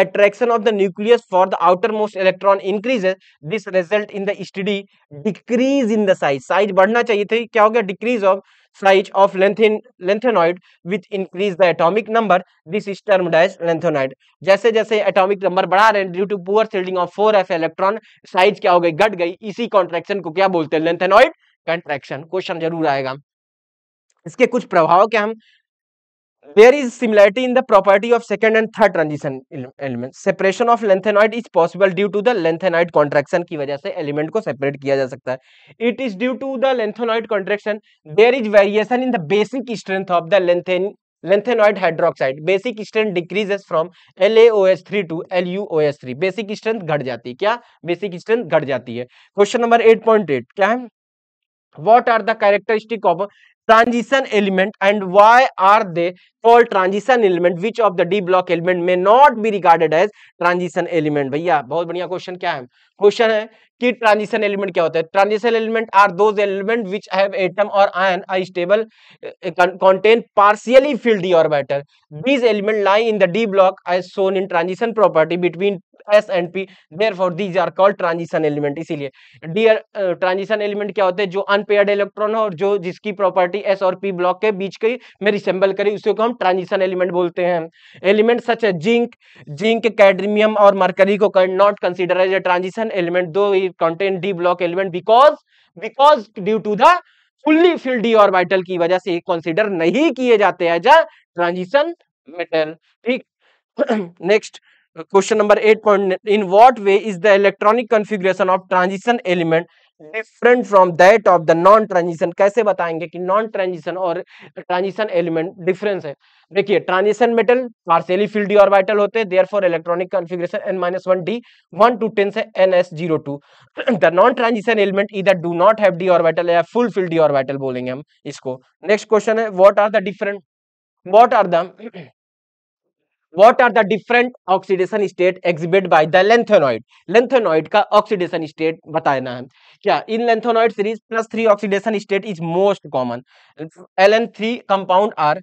S1: attraction of the nucleus for the outermost electron increases, this result in the steady decrease in the size बढ़ना चाहिए थी, क्या हो गया, decrease of size of lengthenoid with increase the atomic number, this is termed as lengthenoid. जैसे जैसे atomic number बढ़ा रहे हैं due to poor shielding of 4f electron, size क्या हो गई, घट गई, इसी contraction को क्या बोलते हैं, lengthenoid contraction. क्वेश्चन जरूर आएगा. इसके कुछ प्रभाव क्या हम, there is similarity in the property of second and third transition elements. Separation of lengthenoid is possible due to the lengthenoid contraction की वजह से element को separate किया जा सकता है. It is due to the lengthenoid contraction there is variation in the basic strength of the lengthenoid hydroxide. Basic strength decreases from LaOH3 to LuOH3. Basic strength घट जाती है, क्या basic strength घट जाती है. Question number 8.8 क्या है, what are the characteristic of transition element and why are they called transition element, which of the d block element may not be regarded as transition element. भैया बहुत बढ़िया क्वेश्चन, क्या है क्वेश्चन है कि ट्रांजिशन एलिमेंट क्या होता है. Transition element are those element which have atom और ion a stable contain partially filled d orbital. These elements lie in the d block as shown in transition property between S and P, therefore these are called transition element. इसीलिए डी ट्रांजिशन एलिमेंट क्या होते हैं, जो अनपेयर्ड इलेक्ट्रॉन हो और जो जिसकी प्रॉपर्टी S और P ब्लॉक के बीच के में रिसेंबल करे, उसी को हम ट्रांजिशन एलिमेंट बोलते हैं. एलिमेंट सच है जिंक कैडमियम और मरकरी को not consider as a transition element though it contain D block element because due to the fully filled D orbital की वजह से कंसीडर नहीं किए जाते एज अ ट्रांजिशन मेटल. ठीक. Next question number 8 point, in what way is the electronic configuration of transition element different from that of the non transition. कैसे बताएंगे कि नॉन ट्रांजिशन और ट्रांजिशन एलिमेंट डिफरेंस है. देखिए transition metal partially field D orbital होते हैं, therefore electronic configuration n-1 d 1 to 10 से ns02. The non transition element either do not have D orbital या फुल फिल्ड डी ऑर्बिटल बोलेंगे हम इसको. नेक्स्ट क्वेश्चन है what are the different oxidation state exhibited by the lengthenoid. lengthenoid का oxidation state बताना है. क्या in lengthenoid series +3 oxidation state is most common. Ln3 compound are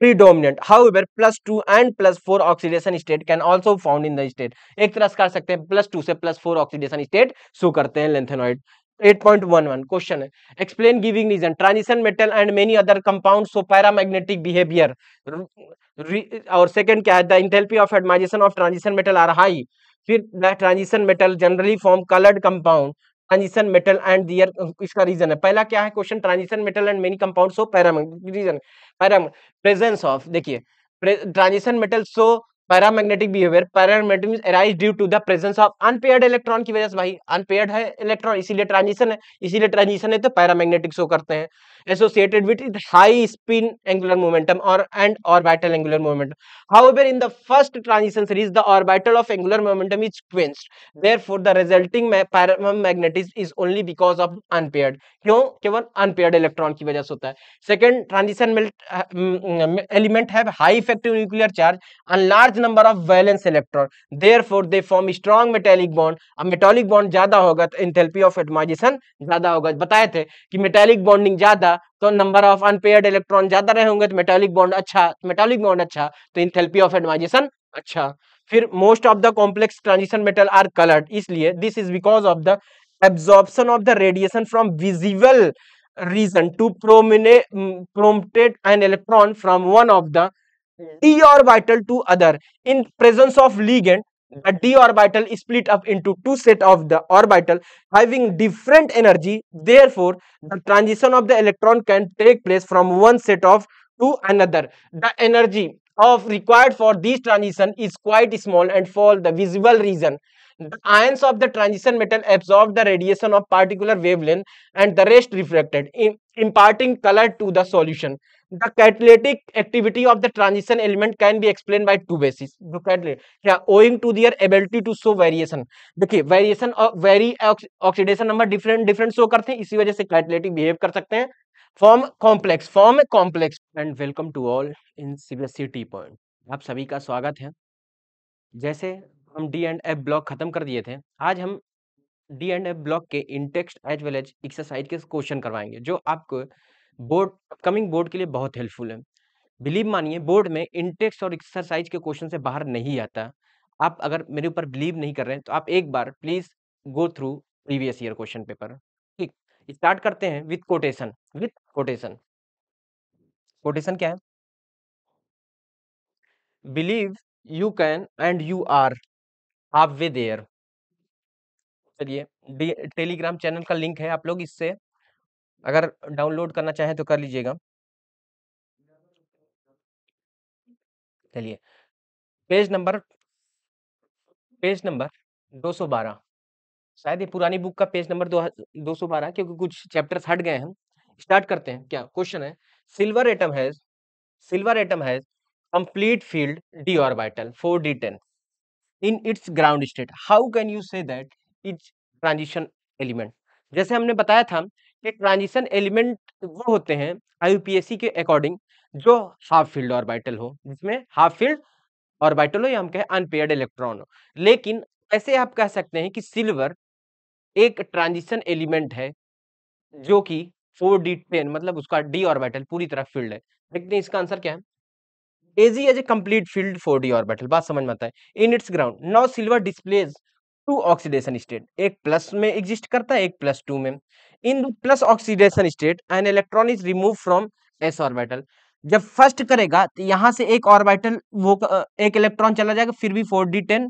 S1: predominant, however +2 and +4 oxidation state can also found in the state. एक तरह से कर सकते हैं +2 से +4 oxidation state शो करते हैं lengthenoid. 8.11 क्वेश्चन है, explain giving reason transition metal and many other compounds so paramagnetic behaviour. और सेकंड क्या है, the enthalpy of atomisation of transition metal are high. फिर the transition metal generally form coloured compound transition metal and their. इसका रीजन है, पहला क्या है question, transition metal and many compound so paramagnetic reason presence of. देखिए transition metal so paramagnetic behaviour, paramagnetism arise due to the presence of unpaired electron की वजह से. भाई अनपेयर्ड है इलेक्ट्रॉन इसीलिए ट्रांजिशन है तो पैरामैग्नेटिक शो करते हैं. Associated with high spin angular momentum और and orbital angular momentum. However in the first transition series the orbital of angular momentum is quenched, therefore the resulting paramagnetism is only because of unpaired. क्यों, केवल अनपेयर्ड इलेक्ट्रॉन की वजह से होता है. Second transition element have high effective nuclear charge and large number of valence electron, therefore they form strong metallic bond. अब मेटालिक बॉन्ड ज्यादा होगा तो एंथैल्पी ऑफ एटमाइजेशन ज्यादा होगा. बताए थे कि मेटालिक बॉन्डिंग ज्यादा तो नंबर ऑफ अनपेयर्ड इलेक्ट्रॉन ज्यादा रहे होंगे तो मेटालिक बॉन्ड अच्छा तो एंथैल्पी ऑफ एटमाइजेशन अच्छा. फिर most of the complex transition metal are coloured, इसलिए this is because of the absorption of the radiation from visible region to promote an electron from one of the d orbital to other. In presence of ligand, the d orbital is split up into two set of the orbital having different energy. Therefore, the transition of the electron can take place from one set of to another. The energy of required for this transition is quite small and for the visible region. The ions of the transition metal absorb the radiation of particular wavelength and the rest reflected, imparting color to the solution. The catalytic activity of the transition element can be explained by two bases. Yeah, owing to their ability to show variation. देखिए वेरिएशन और very oxidation number different show करते हैं, इसी वजह से कैटालिटिक बिहेव कर सकते हैं. Form complex. And welcome to all in CBSE T point. आप सभी का स्वागत है. जैसे हम डी एंड एफ ब्लॉक खत्म कर दिए थे, आज हम डी एंड एफ ब्लॉक के in text as well as exercise के क्वेश्चन करवाएंगे, जो आपको बोर्ड अपकमिंग बोर्ड के लिए बहुत हेल्पफुल है. बिलीव मानिए, बोर्ड में इन टेक्स्ट और एक्सरसाइज के क्वेश्चन से बाहर नहीं आता. आप अगर मेरे ऊपर बिलीव नहीं कर रहे हैं तो आप एक बार please go through previous year question paper. ठीक, स्टार्ट करते हैं विथ कोटेशन. कोटेशन क्या है? Believe you can and you are halfway there. चलिए, टेलीग्राम चैनल का लिंक है, आप लोग इससे अगर डाउनलोड करना चाहें तो कर लीजिएगा. चलिए, पेज नंबर 212. शायद ये पुरानी बुक का पेज नंबर 212, क्योंकि कुछ चैप्टर्स हट गए हैं. स्टार्ट करते हैं. क्या क्वेश्चन है? Silver atom has complete field d orbital 4d10 in its ground state. How can you say that it's transition element? जैसे हमने बताया था कि ट्रांजिशन एलिमेंट वो होते हैं आईयूपीएसी के अकॉर्डिंग जो हाफ फील्ड ऑर्बिटल हो, जिसमें हाफ फील्ड ऑर्बिटल हो या हम कहें अनपेयर्ड इलेक्ट्रॉन हो. लेकिन ऐसे आप कह सकते हैं कि सिल्वर एक ट्रांजिशन एलिमेंट है जो कि 4d10 मतलब उसका d ऑर्बिटल पूरी तरह फील्ड है. देखते हैं इसका आंसर क्या है. AG as a complete filled 4d orbital. बात समझ में आता है. In its ground, now silver displays two oxidation state. एक प्लस में एग्जिस्ट करता है, एक प्लस 2 में. In the plus oxidation state, an electron is removed from s orbital. जब फर्स्ट करेगा तो यहां से एक ऑर्बिटल वो एक इलेक्ट्रॉन चला जाएगा, फिर भी 4d10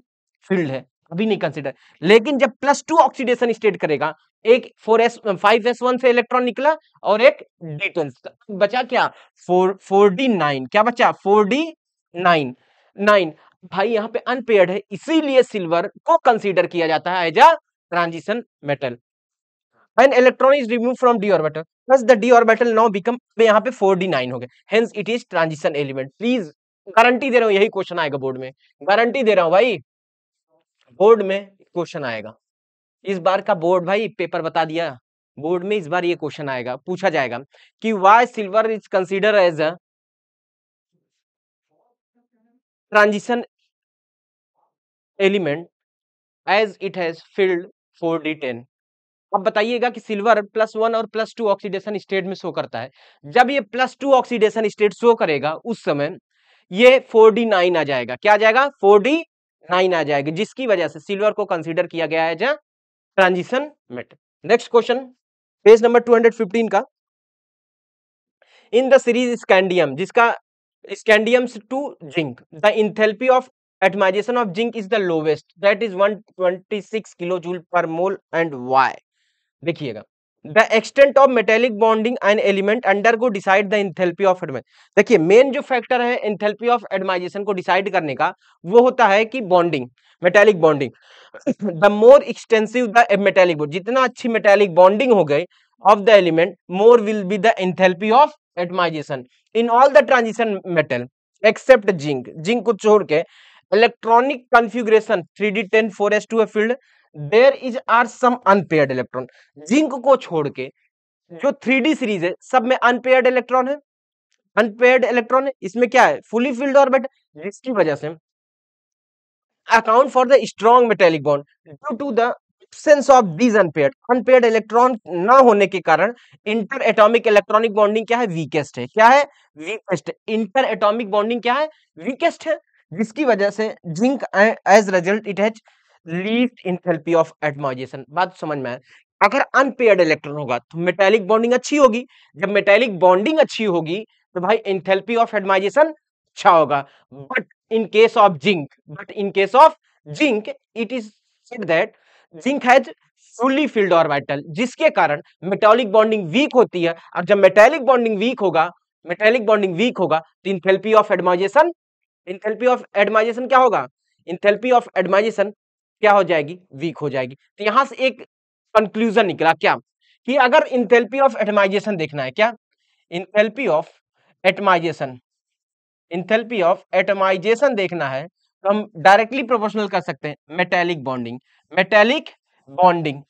S1: फील्ड है, अभी नहीं कंसिडर. लेकिन जब +2 ऑक्सीडेशन स्टेट करेगा, एक 5s1 से इलेक्ट्रॉन निकला और एक d10 बचा. क्या 4d9. क्या बचा? 4d9. भाई यहाँ पे अनपेयर्ड है, इसीलिए सिल्वर को कंसीडर किया जाता है as a transition metal. When electron is removed from d orbital, thus the d orbital now become, यहाँ पे 4d9 हो गए, hence it is transition element. Please guarantee दे रहा हूँ यही क्वेश्चन आएगा बोर्ड में, गारंटी दे रहा हूँ भाई, बोर्ड में क्वेश्चन आएगा. इस बार का बोर्ड भाई पेपर बता दिया, बोर्ड में इस बार ये क्वेश्चन आएगा, पूछा जाएगा कि why silver is consider as a transition element as it has filled 4d10. अब बताइएगा कि सिल्वर +1 और +2 ऑक्सीडेशन स्टेट में शो करता है. जब ये +2 ऑक्सीडेशन स्टेट शो करेगा उस समय ये 4d9 आ जाएगा. क्या आ जाएगा? 4d9 आ जाएगा, जिसकी वजह से सिल्वर को कंसीडर किया गया है as a transition metal. Next question, page number 215 का. इन द सीरीज स्कैंडियम, जिसका scandium to zinc, the enthalpy of atomisation of zinc is the lowest, that is 126 kilo joule per mole, and why? देखिएगा, the extent of metallic bonding an element undergo decide the enthalpy of atomisation. देखिए, मेन जो फैक्टर है इंथैल्पी ऑफ एडमाइजेशन को डिसाइड करने का, वो होता है कि bonding, metallic bonding. The more extensive the metallic bond, जितना अच्छी मेटेलिक बॉन्डिंग हो गई of the element, more will be the enthalpy of atomization in all the transition metal except zinc. Zinc को छोड़ के electronic configuration 3d10 4s2 filled, there is are some unpaired electron. Zinc को छोड़ के जो 3d सीरीज है सब में अनपेयर्ड इलेक्ट्रॉन है, अनपेयर्ड इलेक्ट्रॉन है. इसमें क्या है? फुली फील्ड ऑर्बिट, जिसकी वजह से account for the strong metallic bond due to the absence of these unpaired electron ना होने के कारण इंटर एटॉमिक इलेक्ट्रॉनिक बॉन्डिंग क्या है? वीकेस्ट है. क्या है? वीकेस्ट. इंटर एटॉमिक बॉन्डिंग क्या है? वीकेस्ट है, जिसकी वजह से zinc as result it has least enthalpy of atomization. बात समझ में आए? अगर अनपेयर्ड इलेक्ट्रॉन होगा तो मेटेलिक बॉन्डिंग अच्छी होगी. जब मेटेलिक बॉन्डिंग अच्छी होगी तो भाई इंथैल्पी ऑफ एटमाइजेशन अच्छा होगा. But in case of zinc it is said that zinc has fully filled orbital, जिसके कारण मेटेलिक बॉन्डिंग वीक होती है. और जब मेटेलिक बॉन्डिंग वीक होगा तो enthalpy of atomization enthalpy of atomization क्या होगा, इंथैल्पी ऑफ एटमाइजेशन क्या हो जाएगी, वीक हो जाएगी। तो यहां से एक कंक्लूजन निकला क्या, कि अगर इंथैल्पी ऑफ एटमाइजेशन देखना है, क्या enthalpy of atomization, enthalpy of atomization देखना है, तो हम डायरेक्टली प्रोपोर्शनल कर सकते हैं मेटेलिक बॉन्डिंग, मेटेलिक बॉन्डिंग,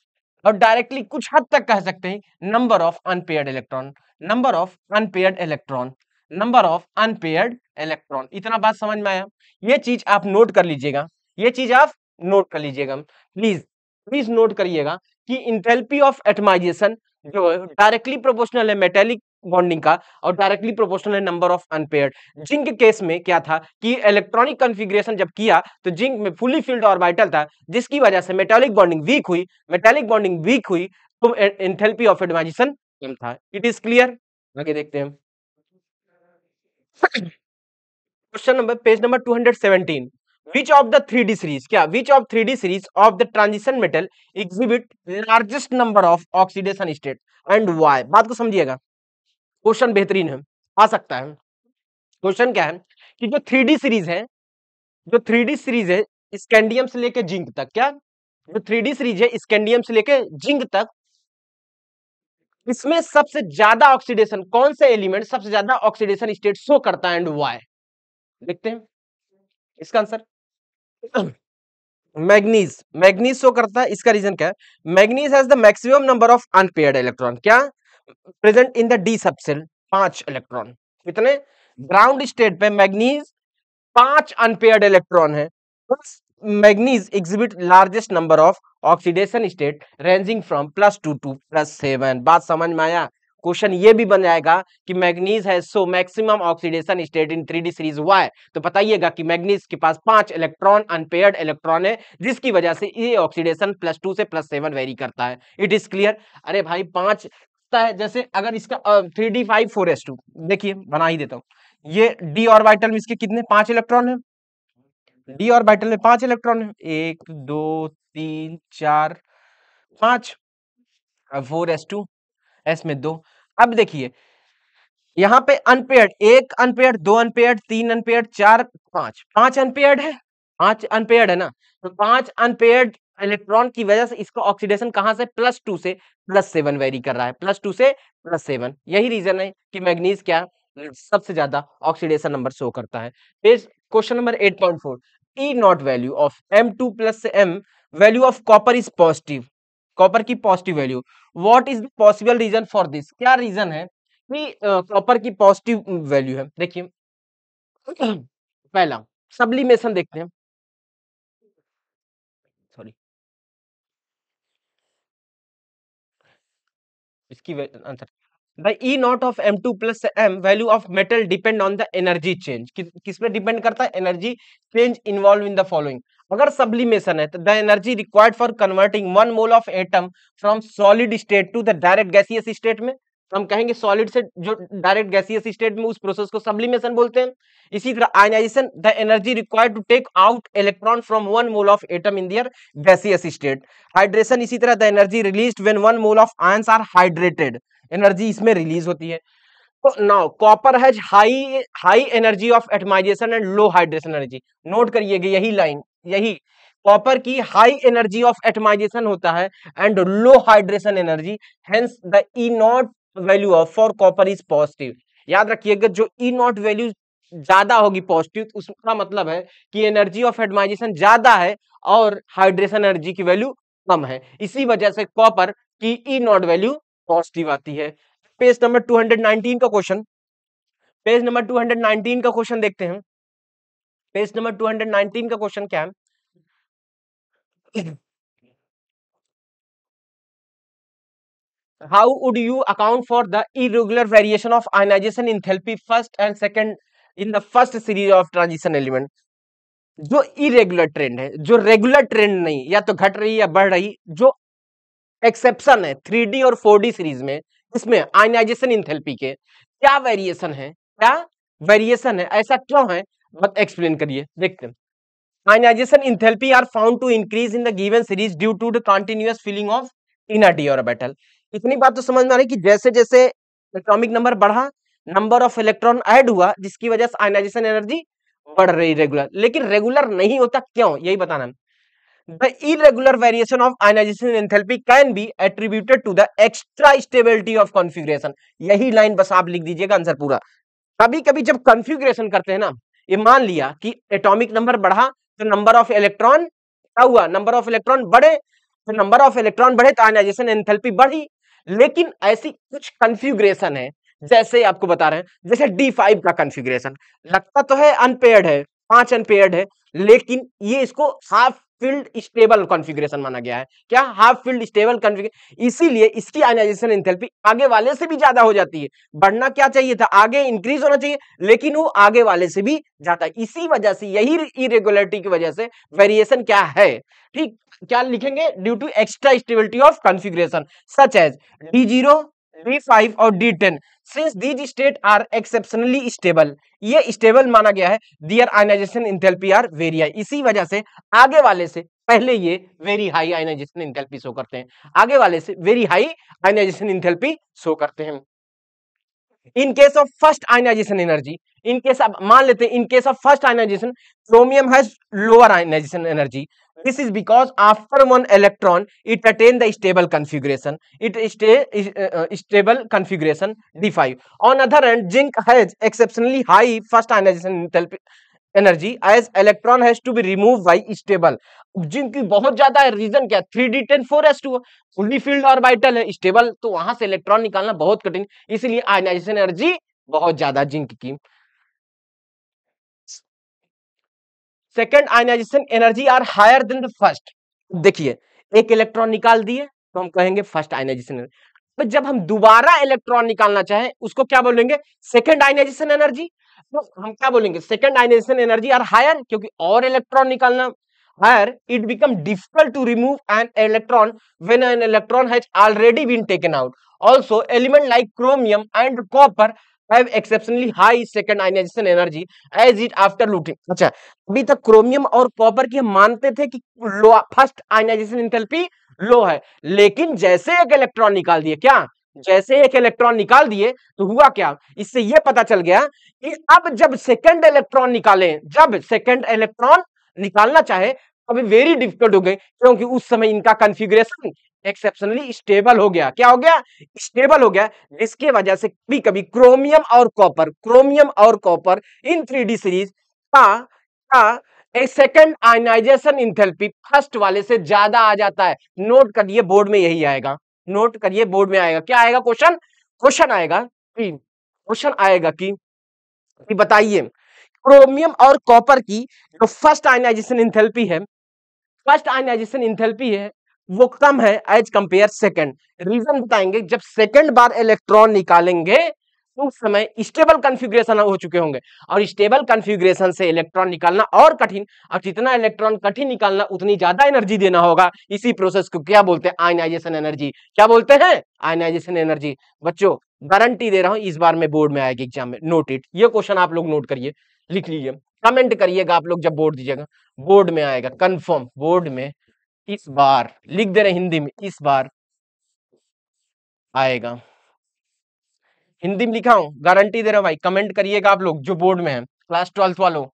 S1: और डायरेक्टली कुछ हद तक कह सकते हैं number of unpaired electron, number of unpaired electron, number of unpaired electron. इतना बात समझ में आया, ये चीज आप नोट कर लीजिएगा, ये चीज आप नोट कर लीजिएगा, प्लीज प्लीज नोट करिएगा कि इंथैल्पी ऑफ एटमाइजेशन जो डायरेक्टली प्रोपोर्शनल है मेटेलिक बॉन्डिंग का, और डायरेक्टली प्रोपोर्शनल है नंबर ऑफ अनपेयर्ड। जिंक के केस में क्या था कि इलेक्ट्रॉनिक कॉन्फ़िगरेशन जब किया तो जिंक में फुली फिल्ड ऑर्बिटल था, जिसकी वजह से मेटालिक बॉन्डिंग वीक हुई, मेटालिक बॉन्डिंग वीक हुई तो एंथैल्पी ऑफ एटमाइजेशन कम था। इट इज क्लियर, आगे देखते हैं question number, page number 217, which of the 3D series, क्या which of 3D series of the transition metal exhibit largest number of oxidation state and why। बात को समझिएगा, क्वेश्चन बेहतरीन है, आ सकता है। क्वेश्चन क्या है कि जो 3D सीरीज है, जो 3D सीरीज है स्कैंडियम से लेके जिंक तक, क्या जो 3D सीरीज है स्कैंडियम से लेके जिंक तक, इसमें सबसे ज्यादा ऑक्सीडेशन कौन से एलिमेंट सबसे ज्यादा ऑक्सीडेशन स्टेट शो करता है एंड व्हाई। देखते हैं इसका आंसर, मैग्नीज, मैग्नीज शो करता है, इसका रीजन क्या है, manganese has the maximum number of unpaired electron, क्या present in the D subshell, 5 electron, कितने ग्राउंड स्टेट पे मैग्नीज 5 अनपेयर्ड इलेक्ट्रॉन है, manganese exhibit largest number of oxidation state ranging from +2 to +7। बात समझ में आया, क्वेश्चन ये भी बन जाएगा कि मैग्नीज है shows maximum oxidation state in 3D series why, तो बताइएगा कि मैग्नीज के पास 5 इलेक्ट्रॉन अनपेयर्ड इलेक्ट्रॉन है, जिसकी वजह से ये ऑक्सीडेशन +2 से +7 वेरी करता है। It is clear. अरे भाई 5 है, जैसे अगर इसका 3d5 4s2, देखिए बना ही देता हूं, ये डी ऑर्बिटल में इसके कितने 5 इलेक्ट्रॉन है, डी ऑर्बिटल में 5 इलेक्ट्रॉन है, 1 2 3 4 5, 4s2, एस में 2। अब देखिए यहाँ पे unpaired, 1 unpaired, 2 unpaired, 3 unpaired, 4 5, 5 unpaired है, 5 अनपेयर्ड है ना, तो 5 अनपेयर्ड इलेक्ट्रॉन की वजह से इसका ऑक्सीडेशन कहां से +2 से +7 वेरी कर रहा है, +2 से +7। यही रीजन है कि मैग्नीज क्या सबसे ज्यादा ऑक्सीडेशन नंबर शो करता है। Page question number 8.4, E not value of M2+ से M, value of copper is positive, copper की positive value, what is the possible reason for this, क्या रीजन है कि कॉपर की पॉजिटिव वैल्यू है। देखिए पहला सब्लिमेशन देखते हैं, सॉरी इसकी answer, the E not of M2+ M value of metal depend on the energy change, किस पे डिपेंड करता है, energy change involve in the following. अगर सब्लिमेशन है तो the energy required for converting 1 mole of atom from solid state to the direct gaseous state में, हम कहेंगे सॉलिड से जो डायरेक्ट गैसियस स्टेट में, उस प्रोसेस को सब्लिमेशन बोलते हैं। इसी तरह ionization, the energy required to take out electron from 1 mole of atom in their gaseous state. Hydration, इसी तरह the energy released when 1 mole of ions are hydrated, energy इसमें रिलीज होती है। तो now copper has high high energy of atomization and low hydration energy, note करिएगा यही लाइन, यही कॉपर की हाई एनर्जी ऑफ एटमाइजेशन होता है and low hydration energy, hence the E not value of for copper is positive. याद रखिएगा जो ई नॉट वैल्यू ज्यादा होगी पॉजिटिव, उसका मतलब है कि एनर्जी ऑफ एटमाइजेशन ज्यादा है और हाइड्रेशन एनर्जी की वैल्यू कम है, इसी वजह से कॉपर की ई नॉट वैल्यू पॉजिटिव आती है। पेज नंबर 219 का क्वेश्चन, पेज नंबर 219 का क्वेश्चन देखते हैं, पेज नंबर 219 का क्वेश्चन क्या है, how would you account for the irregular variation of ionization enthalpy first and second in the first series of transition element। जो इरेगुलर ट्रेंड है, जो रेगुलर ट्रेंड नहीं, या तो घट रही या बढ़ रही, जो एक्सेप्शन है 3D और 4D सीरीज में, इसमें आयनाइजेशन इंथैल्पी के क्या वेरिएशन है, क्या वेरिएशन है, ऐसा क्यों है, मत एक्सप्लेन करिए, देखते हैं। Ionization enthalpy are found to increase in the given series due to the continuous filling of inner d orbital. इतनी बात तो समझ में आ रही कि जैसे जैसे एटॉमिक नंबर बढ़ा, नंबर ऑफ इलेक्ट्रॉन ऐड हुआ, जिसकी वजह से आयनाइजेशन एनर्जी बढ़ रही रेगुलर, लेकिन रेगुलर नहीं होता क्यों, यही बताना है। The irregular variation of ionization enthalpy can be attributed to the extra stability of configuration। यही लाइन बस आप लिख दीजिएगा, आंसर पूरा। कभी कभी जब कॉन्फ़िगरेशन करते हैं ना, ये मान लिया कि एटॉमिक नंबर बढ़ा तो नंबर ऑफ इलेक्ट्रॉन क्या हुआ, नंबर ऑफ इलेक्ट्रॉन बढ़े, तो नंबर ऑफ इलेक्ट्रॉन बढ़े तो आयनाइजेशन एंथैल्पी बढ़ी। लेकिन ऐसी कुछ कॉन्फ़िगरेशन है, जैसे आपको बता रहे हैं, जैसे D5 का कॉन्फ़िगरेशन लगता तो है अनपेयर्ड है, 5 अनपेयर्ड है, लेकिन ये इसको हाफ फील्ड स्टेबल कॉन्फ़िगरेशन माना गया है। क्या, हाफ फील्ड स्टेबल कॉन्फ़िगरेशन, इसीलिए इसकी आयनाइजेशन एंथैल्पी आगे वाले से भी ज्यादा हो जाती है। बढ़ना क्या चाहिए था, आगे इंक्रीज होना चाहिए, लेकिन वो आगे वाले से भी ज्यादा। इसी वजह से, यही इरेगुलरिटी की वजह से वेरिएशन क्या है, ठीक, क्या लिखेंगे, due to extra stability of configuration such as D0, D5 और D10 since these state are exceptionally stable, ये स्टेबल माना गया है, their ionisation enthalpy are very high. इसी वजह से आगे वाले से पहले ये very high ionisation enthalpy show करते हैं, आगे वाले से very high ionisation enthalpy show करते हैं। In case of first ionisation energy, in case आप मान लेते हैं, in case of first ionization chromium has lower ionization energy. This is because after one electron it attain the stable configuration, stable configuration D5. On other hand, zinc has exceptionally high first ionization enthalpy energy as electron has to be removed by stable. Zinc की बहुत ज्यादा है, रीजन क्या, 3D10 4s2 fully filled orbital है, स्टेबल, तो वहां से इलेक्ट्रॉन निकालना बहुत कठिन, इसलिए आयनाइजेशन एनर्जी बहुत ज्यादा जिंक की। Second ionization energy are higher than the first. देखिए, एक इलेक्ट्रॉन निकाल दिए तो हम कहेंगे फर्स्ट आयनाइजेशन एनर्जी, तो जब हम दोबारा इलेक्ट्रॉन निकालना चाहें उसको क्या बोलेंगे, सेकेंड आयनाइजेशन एनर्जी। तो हम क्या बोलेंगे, second ionization energy are higher, क्योंकि और इलेक्ट्रॉन निकालना higher, it become difficult to remove an electron when an electron has already been taken out. Also element like chromium and copper have exceptionally high second ionization energy as it after looting। अच्छा, अभी तक क्रोमियम और कॉपर की हम मानते थे कि लो, फर्स्ट आयनाइजेशन एंथैल्पी लो है, लेकिन जैसे एक इलेक्ट्रॉन निकाल दिए, क्या, जैसे एक इलेक्ट्रॉन निकाल दिए तो हुआ क्या, इससे यह पता चल गया कि अब जब सेकंड इलेक्ट्रॉन निकालें, जब सेकंड इलेक्ट्रॉन निकालना चाहे अभी वेरी डिफिकल्ट हो गए, क्योंकि उस समय इनका कॉन्फ़िगरेशन एक्सेप्शनली स्टेबल हो गया। क्या हो गया, स्टेबल हो गया, जिसके वजह से कभी कभी क्रोमियम और कॉपर इन 3D सीरीज का एक सेकंड आयनाइजेशन एंथैल्पी फर्स्ट वाले से ज्यादा आ जाता है। नोट करिए, बोर्ड में यही आएगा, नोट करिए, बोर्ड में आएगा, क्या आएगा, क्वेश्चन आएगा कि बताइए क्रोमियम और कॉपर की जो फर्स्ट आयनाइजेशन एंथैल्पी है वो कम है एज कंपेयर सेकंड। रीजन बताएंगे, जब सेकंड बार इलेक्ट्रॉन निकालेंगे तो उस समय स्टेबल कॉन्फ़िगरेशन हो चुके होंगे, और स्टेबल कॉन्फ़िगरेशन से इलेक्ट्रॉन निकालना और कठिन, और जितना इलेक्ट्रॉन कठिन निकालना उतनी ज्यादा एनर्जी देना होगा। इसी प्रोसेस को क्या बोलते हैं, आयनाइजेशन एनर्जी। क्या बोलते हैं, आयनाइजेशन एनर्जी। बच्चों गारंटी दे रहा हूं इस बार में बोर्ड में आएगी एग्जाम में, नोट इट, ये क्वेश्चन आप लोग नोट करिए, लिख लीजिए, कमेंट करिएगा आप लोग जब बोर्ड दीजिएगा, बोर्ड में आएगा कंफर्म, बोर्ड में इस बार लिख दे रहे हिंदी में, इस बार आएगा, हिंदी में लिखा हूं, गारंटी दे रहा हूं भाई, कमेंट करिएगा आप लोग जो बोर्ड में है, क्लास 12th वालों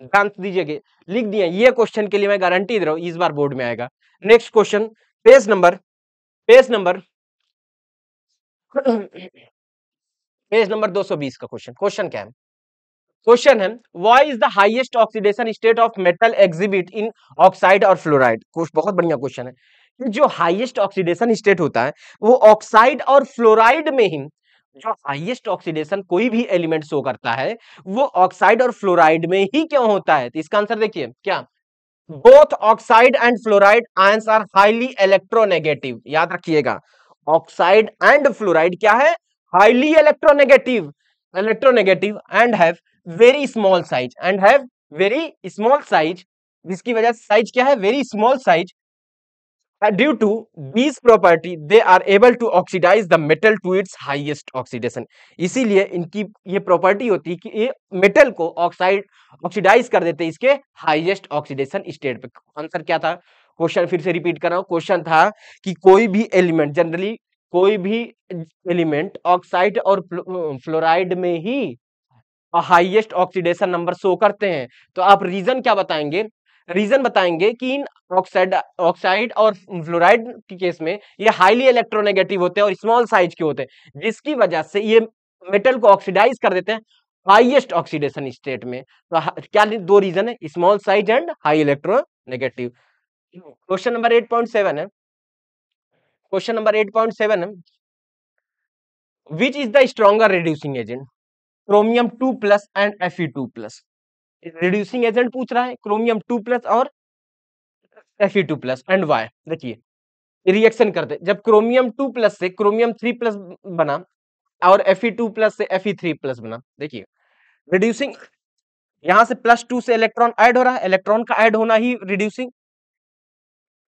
S1: ध्यान दीजिएगा, लिख दिए, ये क्वेश्चन के लिए मैं गारंटी दे रहा हूं इस बार बोर्ड में आएगा। Next question, page number page number 220 का क्वेश्चन क्या है, क्वेश्चन है why is the highest oxidation state of metal exhibit in oxide और फ्लोराइड। बहुत बढ़िया क्वेश्चन है। जो हाईएस्ट ऑक्सीडेशन स्टेट होता है वो ऑक्साइड और फ्लोराइड में ही, जो हाईएस्ट ऑक्सीडेशन कोई भी एलिमेंट शो करता है वो ऑक्साइड और फ्लोराइड में ही क्यों होता है, तो इसका आंसर देखिए, क्या, both oxide and fluoride ions are highly electronegative. याद रखिएगा, ऑक्साइड एंड फ्लोराइड क्या है, highly electronegative and have very small size, जिसकी वजह से साइज क्या है, very small size. Due to this property they are able to oxidize the metal to its highest oxidation. इसीलिए इनकी ये प्रॉपर्टी होती है कि ये मेटल को ऑक्सीडाइज कर देते हैं इसके हाईएस्ट ऑक्सीडेशन स्टेट पे। आंसर क्या था, क्वेश्चन फिर से रिपीट कर रहा हूं, क्वेश्चन था कि कोई भी एलिमेंट, जनरली कोई भी एलिमेंट ऑक्साइड और फ्लोराइड में ही हाईएस्ट ऑक्सीडेशन नंबर शो करते हैं। तो आप रीजन क्या बताएंगे? रीजन बताएंगे कि इन ऑक्साइड और फ्लोराइड के केस में ये हाईली इलेक्ट्रोनेगेटिव होते हैं और स्मॉल साइज के होते हैं, जिसकी वजह से ये मेटल को ऑक्सीडाइज कर देते हैं हाईएस्ट ऑक्सीडेशन स्टेट में। तो क्या दो रीजन है? Small size and high electronegative. Question number 8.7 है। क्वेश्चन नंबर 8.7 है, which is the stronger reducing agent, chromium 2 plus and Fe2 plus? Reducing agent पूछ रहा है, क्रोमियम 2 प्लस और Fe2 प्लस, एंड वाई? देखिए रिएक्शन करते, जब क्रोमियम 2 प्लस से क्रोमियम 3 प्लस बना और Fe2 प्लस से Fe3 प्लस बना। देखिए रिड्यूसिंग, यहां से +2 से इलेक्ट्रॉन ऐड हो रहा है, इलेक्ट्रॉन का ऐड होना ही रिड्यूसिंग।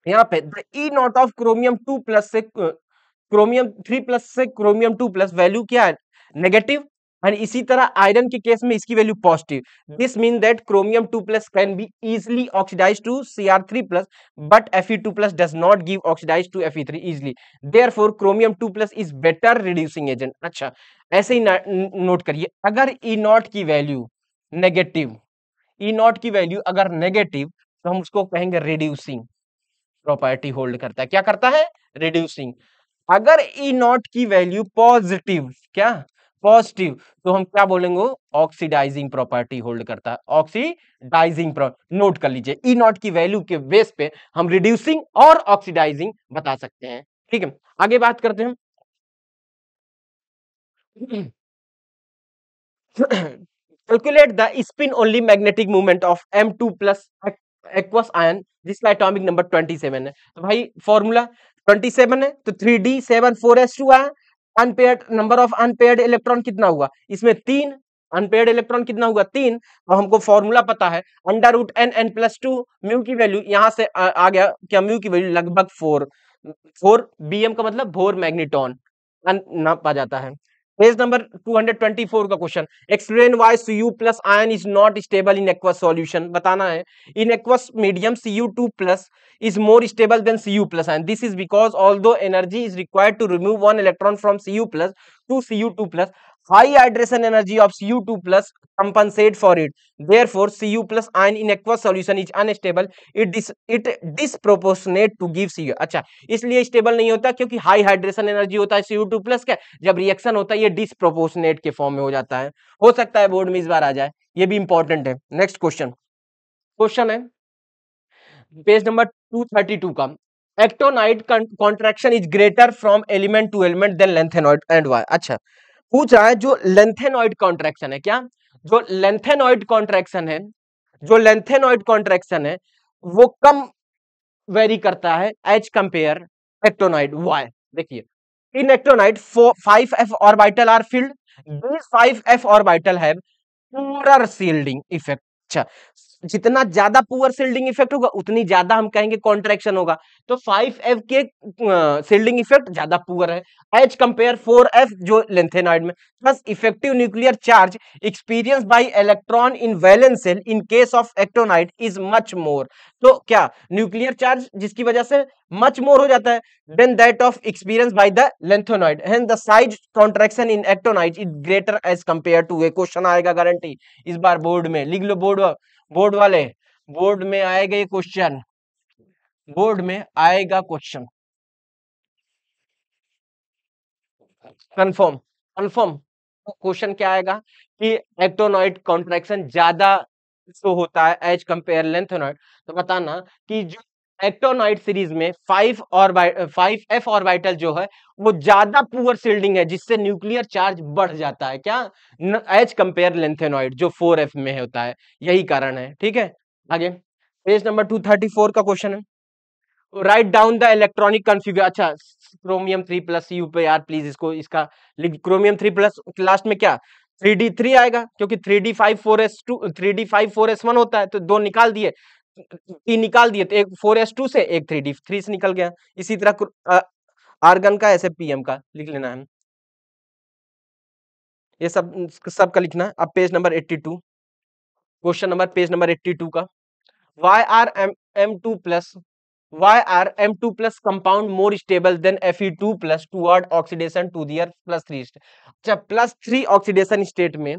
S1: यहाँ पे the E not of chromium 2 plus से क्रोमियम 3 प्लस से क्रोमियम 2 प्लस वैल्यू क्या है? नेगेटिव। एंड इसी तरह आयरन के केस में इसकी value positive. This mean that chromium 2 plus can be easily oxidize to Cr3 plus, but Fe2 plus does not give oxidize to Fe3 easily, therefore chromium 2 plus is better reducing agent. अच्छा, ऐसे ही नोट करिए, अगर ई नॉट की वैल्यू नेगेटिव, ई नॉट की वैल्यू अगर नेगेटिव, तो हम उसको कहेंगे रिड्यूसिंग प्रॉपर्टी होल्ड करता है। क्या करता है? रिड्यूसिंग। अगर ई नॉट की वैल्यू पॉजिटिव, क्या पॉजिटिव, तो हम क्या बोलेंगे? ऑक्सीडाइजिंग प्रॉपर्टी होल्ड करता है। ऑक्सीडाइजिंग नोट कर लीजिए, ई नॉट की वैल्यू के बेस पे हम रिड्यूसिंग और ऑक्सीडाइजिंग बता सकते हैं। ठीक है, आगे बात करते हैं। Calculate the spin only magnetic movement of M2 plus aqueous ion जिसका एटॉमिक नंबर 27 है। तो भाई फॉर्मूला 27 है, तो 3d7 4s2 आया। Unpaired number of unpaired electron कितना हुआ? इसमें 3। अनपेयर्ड इलेक्ट्रॉन कितना हुआ? 3। और हमको फॉर्मूला पता है √n n+2, म्यू की वैल्यू यहां से आ गया क्या? म्यू की वैल्यू लगभग 4 bm का मतलब बोर मैग्नेटॉन नापा जाता है। पेज नंबर 224 का question, explain why Cu plus ion is not stable in aqueous solution. बताना है, in aqueous medium Cu2 plus is more stable than Cu plus ion. This is because although energy is required to remove one electron from Cu plus to Cu2 plus, high hydration energy of Cu2 plus compensate for it. Therefore, Cu plus ion in aqueous solution is unstable. It disproportionate to give Cu. अच्छा, इसलिए स्टेबल नहीं होता क्योंकि हाई हाइड्रेशन एनर्जी होता है Cu2 प्लस का, जब रिएक्शन होता है ये डिसप्रोपोर्शनेट के फॉर्म में हो जाता है। हो सकता है बोर्ड में इस बार आ जाए, ये भी इंपॉर्टेंट है। नेक्स्ट क्वेश्चन, क्वेश्चन है पेज नंबर 232 का, actinoid contraction is greater from element to element than lanthanoid and why. अच्छा, पूछ रहा है जो लेंथेनॉइड कॉन्ट्रैक्शन है, क्या जो लेंथेनॉइड कॉन्ट्रैक्शन है, जो लेंथेनॉइड कॉन्ट्रैक्शन है वो कम वेरी करता है एज कंपेयर एक्टोनाइड। वाई? देखिए in actinoid 5f orbital are filled, these 5f orbital have poor shielding effect. अच्छा, जितना ज्यादा पुअर शील्डिंग इफेक्ट होगा उतनी ज्यादा हम कहेंगे कॉन्ट्रैक्शन होगा। तो 5f के शील्डिंग इफेक्ट ज्यादा पुअर है एज कंपेयर 4f जो लेंथेनॉइड में। Plus effective nuclear charge experience by electron in valence shell in case of actinoid is much more. तो क्या न्यूक्लियर चार्ज जिसकी वजह से मच मोर हो जाता है than that of experience by the lanthanoid, hence the size contraction in actinoid is greater as compare to. A question आएगा गारंटी इस बार बोर्ड में, लिख लो बोर्ड वाले, बोर्ड में आएगा ये क्वेश्चन, बोर्ड में आएगा क्वेश्चन कंफर्म। कंफर्म क्वेश्चन क्या आएगा कि एक्टोनॉइड कॉन्ट्रैक्शन ज्यादा शो होता है एज कंपेयर लेंथेनॉइड। तो बताना कि जो एक्टोनॉइड सीरीज में 5f ऑर्बिटल जो है वो ज्यादा पुअर शील्डिंग है जिससे न्यूक्लियर चार्ज बढ़ जाता है, क्या एज कंपेयर लेंथेनॉइड जो 4f में होता है, यही कारण है। ठीक है, आगे पेज नंबर 234 का क्वेश्चन है, write down the electronic configure. अच्छा, क्रोमियम 3 प्लस यू पे यार प्लीज इसको इसका क्रोमियम 3 प्लस लास्ट में क्या 3d3 आएगा क्योंकि 3d5 4s2 3d5 4s1 होता है, तो दो निकाल दिए, तीन निकाल दिए, तो एक 4s2 से एक 3d3 से निकल गया। इसी तरह आर्गन का ऐसे पीएम का लिख लेना है, ये सब का लिखना है। अब page number 82, question number page number 82 का, why are M2 plus why are M2 plus compound more stable than Fe2 plus toward oxidation to their +3 state? अच्छा, +3 ऑक्सीडेशन स्टेट में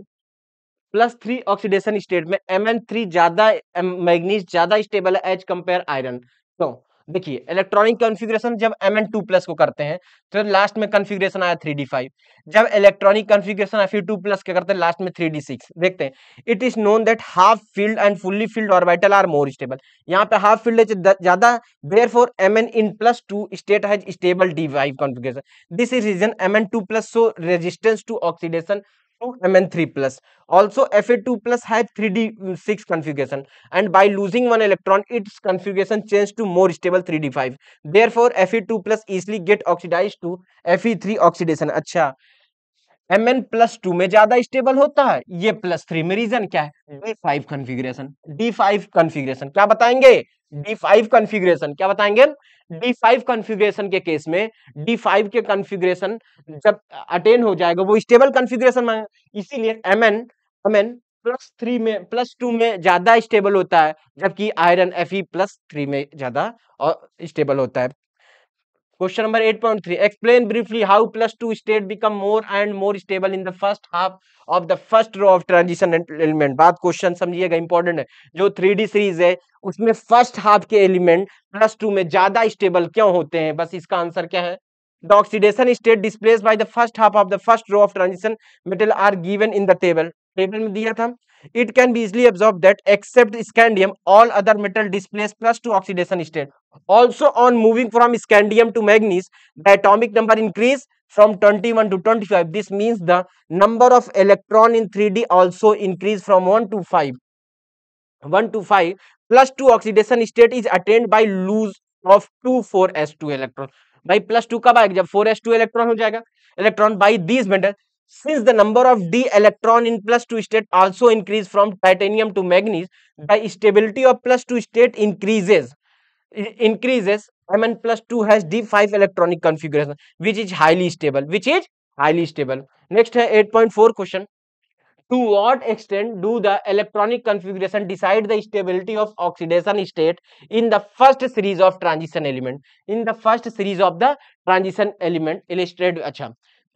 S1: +3 ऑक्सीडेशन स्टेट में Mn3 ज्यादा, मैग्नीज ज्यादा स्टेबल है एज कंपेयर आयरन। तो देखिए इलेक्ट्रॉनिक कॉन्फ़िगरेशन जब Mn2+ को करते हैं तो लास्ट में कॉन्फ़िगरेशन आया 3d5, जब इलेक्ट्रॉनिक कॉन्फ़िगरेशन Fe2+ के करते हैं लास्ट में 3d6। देखते हैं, it is known that half filled and fully filled orbital are more stable. यहाँ पे हाफ फील्ड है ज्यादा, therefore Mn in +2 state has stable d5 configuration. This is reason Mn2+ show resistance to oxidation to Mn3+. Also, Fa2+ has 3d6 configuration, and by losing one electron, its configuration changes to more stable 3d5. Therefore, Fe2+ easily get oxidized to Fe3 oxidation. अच्छा, Mn+2 में ज्यादा स्टेबल होता है, ये +3 में रीजन क्या है? D5 configuration. D5 कॉन्फ़िगरेशन क्या बताएंगे? D5 कॉन्फ़िगरेशन क्या बताएंगे? D5 कॉन्फ़िगरेशन के केस में D5 के कॉन्फ़िगरेशन जब अटेन हो जाएगा वो स्टेबल कॉन्फ़िगरेशन मांगे, इसीलिए Mn +3 में +2 में ज्यादा स्टेबल होता है, जबकि आयरन Fe+3 में ज्यादा और स्टेबल होता है। Question number 8.3. Explain briefly how +2 state become more and more stable in the first half of the first row of transition element. बात क्वेश्चन समझिएगा, इंपॉर्टेंट है। जो 3D सीरीज है उसमें फर्स्ट हाफ के एलिमेंट +2 में ज्यादा स्टेबल क्यों होते हैं? बस इसका आंसर क्या है? The oxidation state displaced by the first half of the first row of transition metal are given in the table. Table में दिया था। It can be easily observed that except scandium, all other metal displace +2 oxidation state. Also, on moving from scandium to manganese, the atomic number increase from 21 to 25. This means the number of electron in 3D also increase from 1 to 5. 1 to 5 +2 oxidation state is attained by lose of 2 4s2 electron. भाई +2 कब आएगा? जब 4s2 इलेक्ट्रॉन हो जाएगा। Electron by these metal, since the number of d electron in +2 state also increase from titanium to manganese, the stability of +2 state increases. Mn+2 has d5 electronic configuration which is highly stable. Next है 8.4 question. To what extent do the electronic configuration decide the stability of oxidation state in the first series of transition element? In the first series of the transition element illustrated. अच्छा,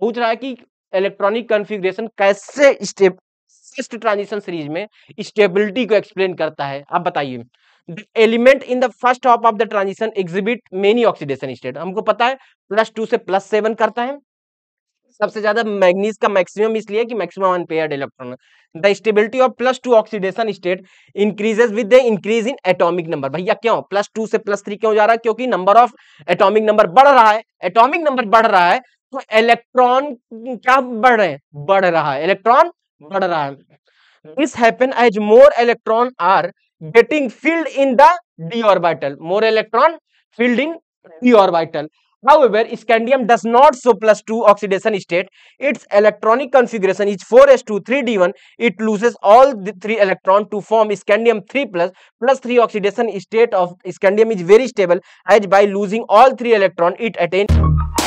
S1: पूछ रहा है कि इलेक्ट्रॉनिक कॉन्फ़िगरेशन कैसे फर्स्ट ट्रांजिशन सीरीज में स्टेबिलिटी को एक्सप्लेन करता है। आप बताइए। The element in the first half of the transition exhibit many oxidation state. हमको पता है +2 से +7 करता है। सबसे ज्यादा मैग्नीज का मैक्सिमम इसलिए कि maximum unpaired electron. The stability of +2 oxidation state increases with the increase in atomic number. भैया क्यों +2 से +3 क्यों जा रहा है? क्योंकि नंबर ऑफ एटॉमिक नंबर बढ़ रहा है। एटॉमिक नंबर बढ़ रहा है तो इलेक्ट्रॉन क्या बढ़ रहे हैं? बढ़ रहा है, इलेक्ट्रॉन बढ़ रहा है। This happen as more electron are getting filled in the d orbital. More electron filled in d orbital. However, scandium does not show +2 oxidation state. Its electronic configuration is 4s2 3d1. It loses all the 3 electron to form scandium 3+. +3 oxidation state of scandium is very stable, as by losing all 3 electron it attains